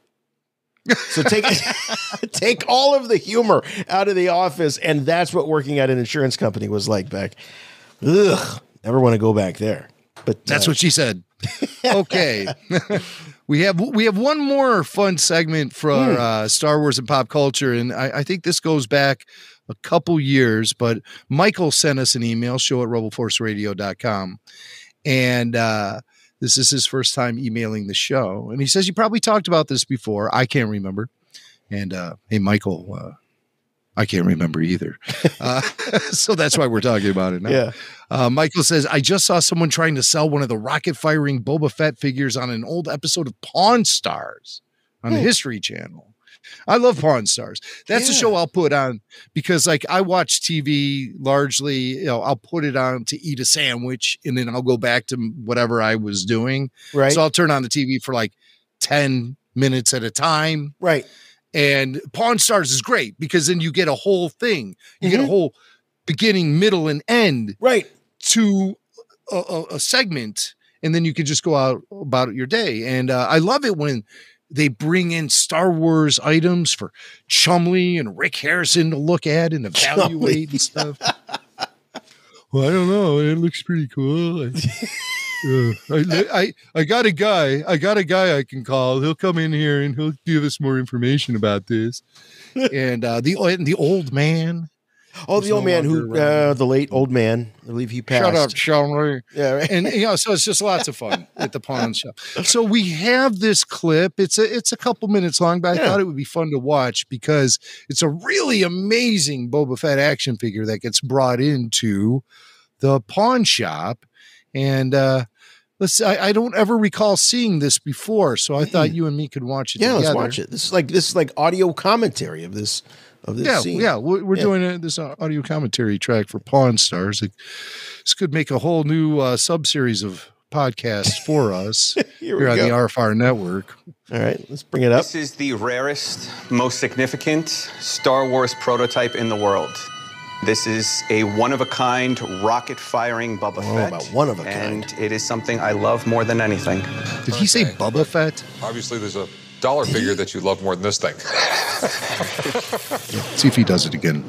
So take all of the humor out of The Office, and that's what working at an insurance company was like back. Ugh, never want to go back there. But that's what she said. Okay. We have one more fun segment for Star Wars and pop culture, and I think this goes back a couple years, but Michael sent us an email, show@rebelforceradio.com, and this is his first time emailing the show, and he says, you probably talked about this before. I can't remember. And hey, Michael, I can't remember either. So that's why we're talking about it now. Yeah. Michael says, I just saw someone trying to sell one of the rocket-firing Boba Fett figures on an old episode of Pawn Stars on the History Channel. I love Pawn Stars. That's a show I'll put on because, I watch TV largely. I'll put it on to eat a sandwich, and then I'll go back to whatever I was doing. Right. So I'll turn on the TV for 10 minutes at a time. Right. And Pawn Stars is great because then you get a whole thing. You get a whole beginning, middle, and end. Right. To a segment, and then you can just go out about your day. And I love it when they bring in Star Wars items for Chumley and Rick Harrison to look at and evaluate and stuff. Well, I don't know. It looks pretty cool. I got a guy I can call. He'll come in here and he'll give us more information about this. And the old man. Oh, the old man the late old man. I believe he passed. Shut up, Chumley. Yeah, right. And so it's just lots of fun at the pawn shop. So we have this clip. It's a couple minutes long, but I thought it would be fun to watch because it's a really amazing Boba Fett action figure that gets brought into the pawn shop. And I don't ever recall seeing this before, so I thought you and me could watch it together. Let's watch it. This is like audio commentary of this scene. Yeah, we're doing this audio commentary track for Pawn Stars. This could make a whole new sub-series of podcasts for us here on the RFR network. All right, let's bring it up. This is the rarest, most significant Star Wars prototype in the world. This is a one-of-a-kind rocket-firing Boba Fett. About one-of-a-kind. And it is something I love more than anything. Did he say Boba Fett? Obviously, there's a dollar figure that you love more than this thing. See if he does it again.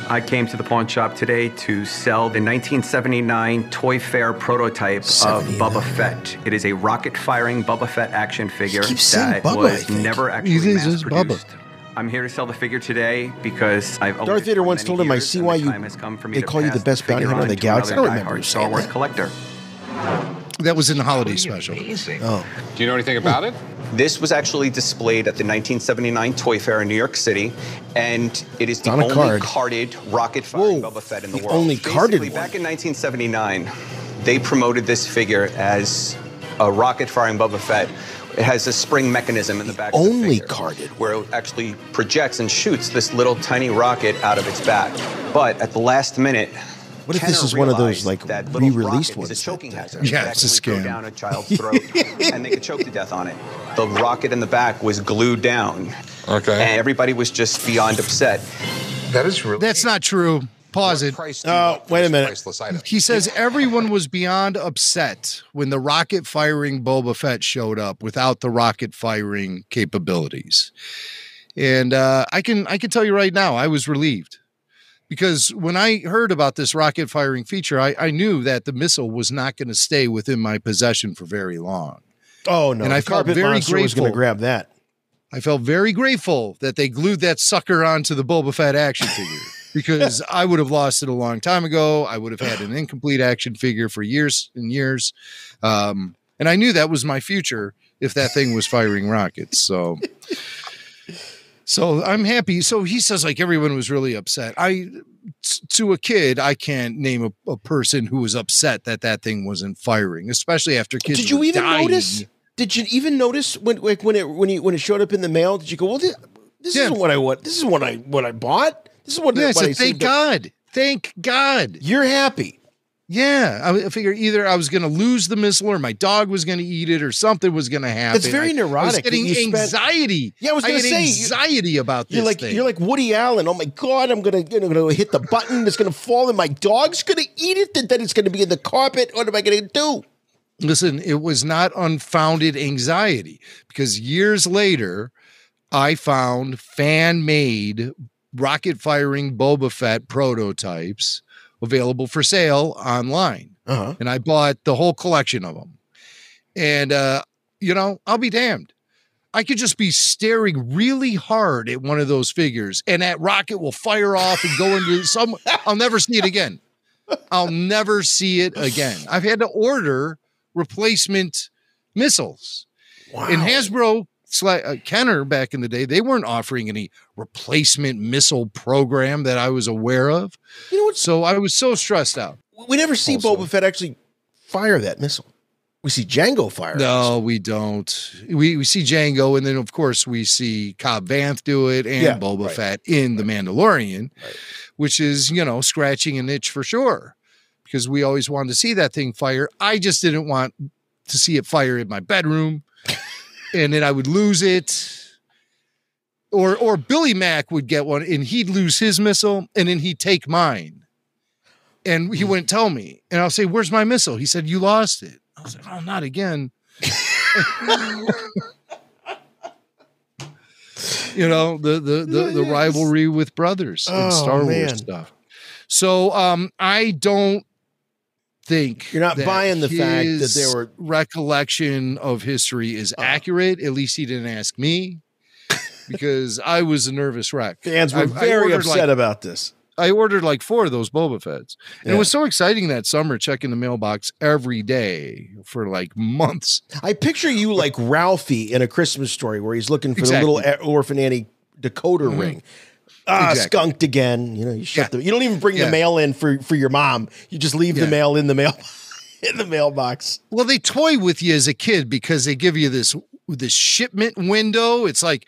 I came to the pawn shop today to sell the 1979 Toy Fair prototype of Boba Fett. It is a rocket-firing Boba Fett action figure that was never actually mass-produced. I'm here to sell the figure today because Darth Vader once told him, I see why they call you the best bounty hunter in the galaxy. I don't remember Star Wars collector. That was in the holiday special. Oh. Do you know anything about it? This was actually displayed at the 1979 Toy Fair in New York City, and it is the only carded rocket-firing Boba Fett in the world. Only carded one. Back in 1979, they promoted this figure as a rocket-firing Boba Fett. It has a spring mechanism in the back of the figure, carded where it actually projects and shoots this little tiny rocket out of its back. But at the last minute, what if this is one of those re-released ones? It's a choking hazard. Yeah, it's a scam. Go down a child's throat, and they could choke to death on it. The rocket in the back was glued down. Okay. And everybody was just beyond upset. That's not true. Pause it. Oh, wait a minute. He says everyone was beyond upset when the rocket-firing Boba Fett showed up without the rocket-firing capabilities. And I can tell you right now, I was relieved. Because when I heard about this rocket-firing feature, I knew that the missile was not going to stay within my possession for very long. Oh, no. And I felt very grateful. Was going to grab that. I felt very grateful that they glued that sucker onto the Boba Fett action figure because I would have lost it a long time ago. I would have had an incomplete action figure for years and years. And I knew that was my future if that thing was firing rockets. So I'm happy. So he says like everyone was really upset. To a kid, I can't name a person who was upset that thing wasn't firing, especially after kids. Did you even dying. notice? Did you even notice when it showed up in the mail? Did you go, well, this isn't what I want. This is what I bought. This is what I said. Thank God. Thank God. You're happy. Yeah, I figure either I was going to lose the missile or my dog was going to eat it or something was going to happen. It's very neurotic. I was getting anxiety. Yeah, I was going to say anxiety about this thing. You're like Woody Allen. Oh my God, I'm going to hit the button. It's going to fall and my dog's going to eat it. Then it's going to be in the carpet. What am I going to do? Listen, it was not unfounded anxiety because years later, I found fan-made rocket-firing Boba Fett prototypes available for sale online. And I bought the whole collection of them. And, I'll be damned. I could just be staring really hard at one of those figures and that rocket will fire off and go into I'll never see it again. I'll never see it again. I've had to order replacement missiles. Wow. And Hasbro, Kenner back in the day, they weren't offering any replacement missile program that I was aware of. You know what? So I was so stressed out. We never see Boba Fett actually fire that missile. We see Jango fire. No, we don't. We see Jango, and then of course we see Cobb Vanth do it, and Boba Fett in The Mandalorian, which is scratching an itch for sure, because we always wanted to see that thing fire. I just didn't want to see it fire in my bedroom, and then I would lose it. Or Billy Mack would get one, and he'd lose his missile, and then he'd take mine, and he wouldn't tell me, and I'll say, "Where's my missile?" He said, "You lost it." I was like, "Oh, not again." The rivalry with brothers in Star Wars stuff. So I don't think you're not buying the fact that there were recollection of history is accurate. At least he didn't ask me, because I was a nervous wreck. Fans were very upset about this. I ordered like 4 of those Boba Fetts. And it was so exciting that summer, checking the mailbox every day for like months. I picture you like Ralphie in A Christmas Story, where he's looking for the little orphan Annie decoder ring. Skunked again. You shut you don't even bring the mail in for your mom. You just leave the mail in the mailbox. Well, they toy with you as a kid because they give you this shipment window. It's like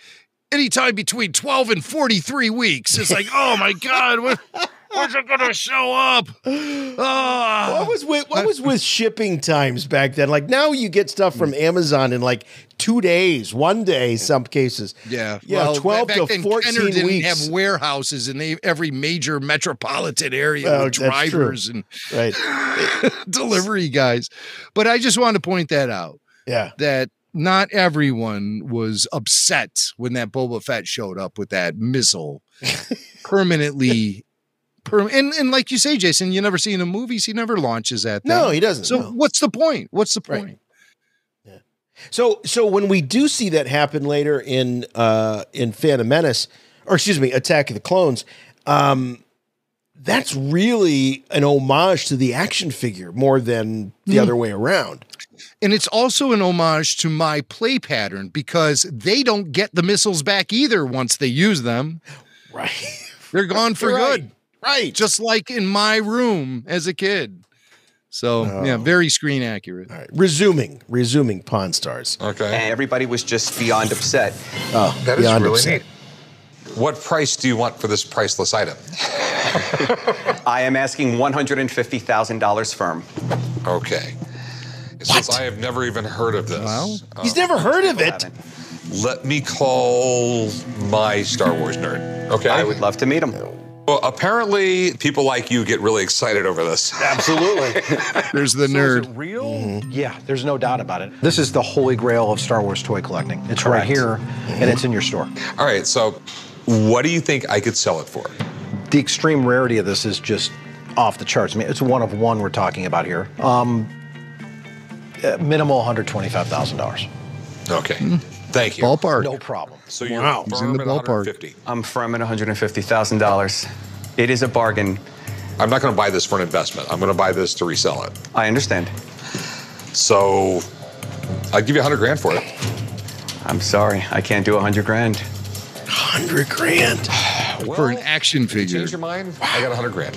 anytime between 12 and 43 weeks. It's like, oh my God, when's it gonna show up? What was with shipping times back then? Like now you get stuff from Amazon in like 2 days, 1 day, some cases. Yeah. Well, 12 back to then, 14 Kenner didn't weeks. have warehouses in every major metropolitan area with drivers and delivery guys. But I just wanted to point that out. Yeah. That not everyone was upset when that Boba Fett showed up with that missile permanently. And like you say, Jason, you never see in the movies, he never launches that thing. No, he doesn't. So what's the point? What's the point? Right. Yeah. So when we do see that happen later in Phantom Menace, or excuse me, Attack of the Clones, that's really an homage to the action figure more than the other way around. And it's also an homage to my play pattern, because they don't get the missiles back either once they use them. Right. They're gone for good. Right. Just like in my room as a kid. So, very screen accurate. All right. Resuming Pawn Stars. Okay. And everybody was just beyond upset. Oh, that is really upset. neat. What price do you want for this priceless item? I am asking $150,000 firm. Okay. Since I have never even heard of this. Well, he's never heard of it. Let me call my Star Wars nerd. Okay. I would love to meet him. Well, apparently people like you get really excited over this. Absolutely. There's the nerd. Is it real? Yeah, there's no doubt about it. This is the holy grail of Star Wars toy collecting. It's right here, and it's in your store. All right, so what do you think I could sell it for? The extreme rarity of this is just off the charts. I mean, it's one of one we're talking about here. Minimal $125,000. Okay. Thank you. Ballpark. No problem. So you're He's in firm the at ballpark. 150. I'm firm at $150,000. It is a bargain. I'm not going to buy this for an investment. I'm going to buy this to resell it. I understand. So I'd give you $100,000 for it. I'm sorry, I can't do $100,000. $100,000 for an action figure. Change your mind? I got $100,000.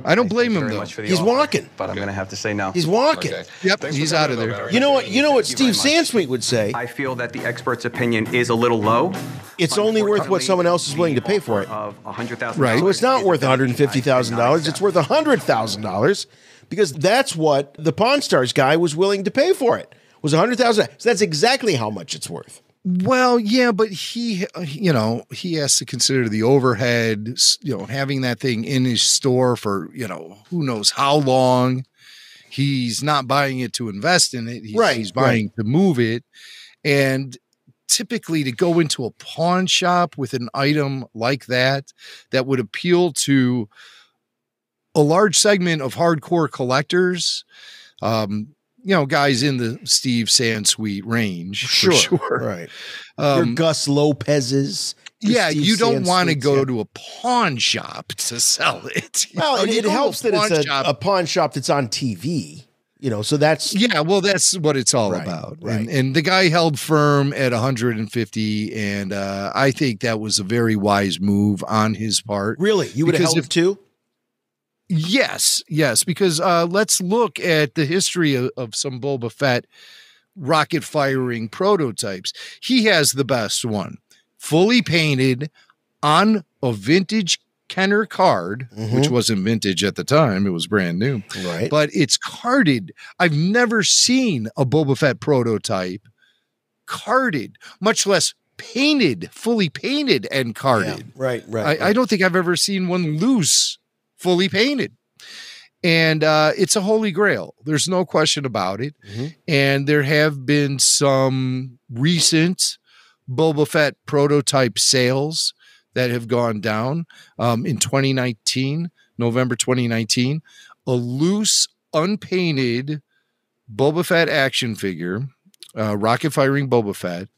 I don't blame him Very though. much for the He's offer, walking. but I'm going to have to say no. He's walking. Okay. Yep, Thanks for he's coming out of though, there. man. You know what? You know what Thank you Steve very much. Sansweet would say. I feel that the expert's opinion is a little low. It's only worth what someone else is willing to pay for it. Of $100,000. Right. So it's not worth $150,000. It's worth $100,000 because that's what the Pawn Stars guy was willing to pay for it. Was $100,000. So that's exactly how much it's worth. Well, yeah, but he has to consider the overhead, having that thing in his store for, who knows how long. He's not buying it to invest in it. He's buying to move it. And typically to go into a pawn shop with an item like that would appeal to a large segment of hardcore collectors, guys in the Steve Sansweet range. For sure. Right. Your Gus Lopez's. Yeah, Steve you don't want to Sansweet's, go to a pawn shop to sell it. Well, it helps that it's shop. a pawn shop that's on TV. So that's that's what it's all about. Right. And the guy held firm at 150, and I think that was a very wise move on his part. Really, you would have held it too. Yes, because let's look at the history of some Boba Fett rocket firing prototypes. He has the best one, fully painted on a vintage Kenner card, which wasn't vintage at the time. It was brand new. Right. But it's carded. I've never seen a Boba Fett prototype carded, much less painted, fully painted and carded. Yeah, right. I don't think I've ever seen one loose, fully painted. And it's a holy grail. There's no question about it. And there have been some recent Boba Fett prototype sales that have gone down. In 2019, November 2019, a loose, unpainted Boba Fett action figure, rocket firing Boba Fett,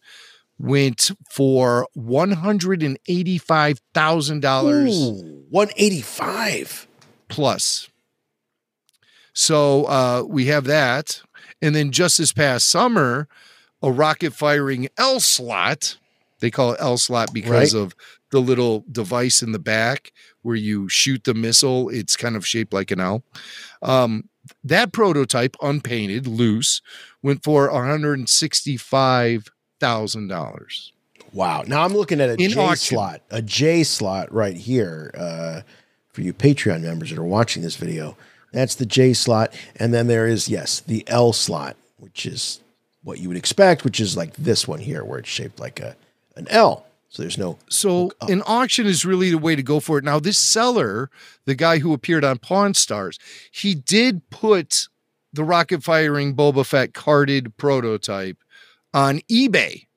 went for $185,000. $185 plus. So we have that. And then just this past summer, a rocket firing L slot. They call it L slot because of the little device in the back where you shoot the missile. It's kind of shaped like an L. That prototype, unpainted, loose, went for $165,000. Wow. Now I'm looking at a J slot right here for you Patreon members that are watching this video. That's the J slot. And then there is, the L slot, which is what you would expect, which is like this one here where it's shaped like an L. So there's no. So an auction is really the way to go for it. Now, this seller, the guy who appeared on Pawn Stars, he did put the rocket firing Boba Fett carded prototype on eBay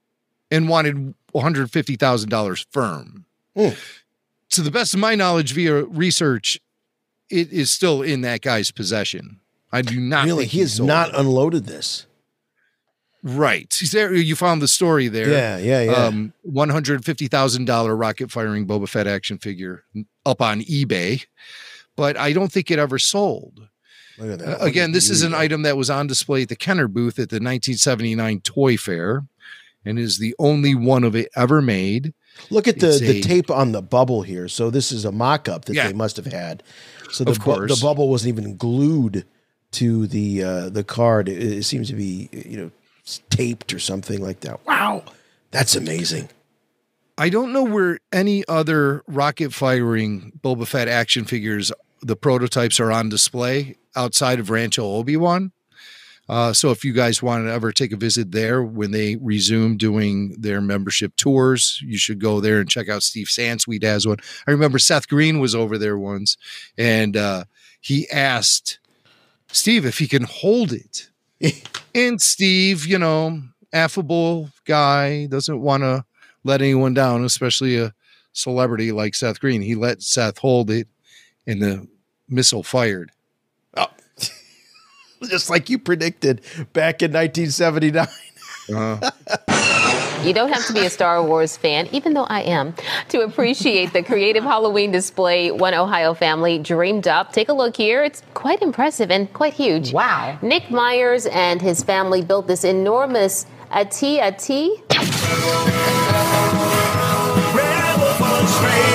and wanted $150,000 firm. To the best of my knowledge, via research, it is still in that guy's possession. I do not really. Think he has not unloaded this. Right. He's there. You found the story there. Yeah. $150,000 rocket firing Boba Fett action figure up on eBay, but I don't think it ever sold. Look at that. Again, this is an item that was on display at the Kenner booth at the 1979 Toy Fair and is the only one of it ever made. Look at the tape on the bubble here. So this is a mock-up that they must have had. So the bubble wasn't even glued to the card. It seems to be, taped or something like that. Wow. That's amazing. I don't know where any other rocket firing Boba Fett action figures, the prototypes are on display outside of Rancho Obi-Wan. So if you guys want to ever take a visit there when they resume doing their membership tours, you should go there and check out Steve Sansweet has one. I remember Seth Green was over there once and he asked Steve if he can hold it. And Steve, affable guy, doesn't want to let anyone down, especially a celebrity like Seth Green. He let Seth hold it and the missile fired. Oh. Just like you predicted back in 1979. You don't have to be a Star Wars fan, even though I am, to appreciate the creative Halloween display one Ohio family dreamed up. Take a look here. It's quite impressive and quite huge. Wow. Nick Myers and his family built this enormous Rebel Force Radio.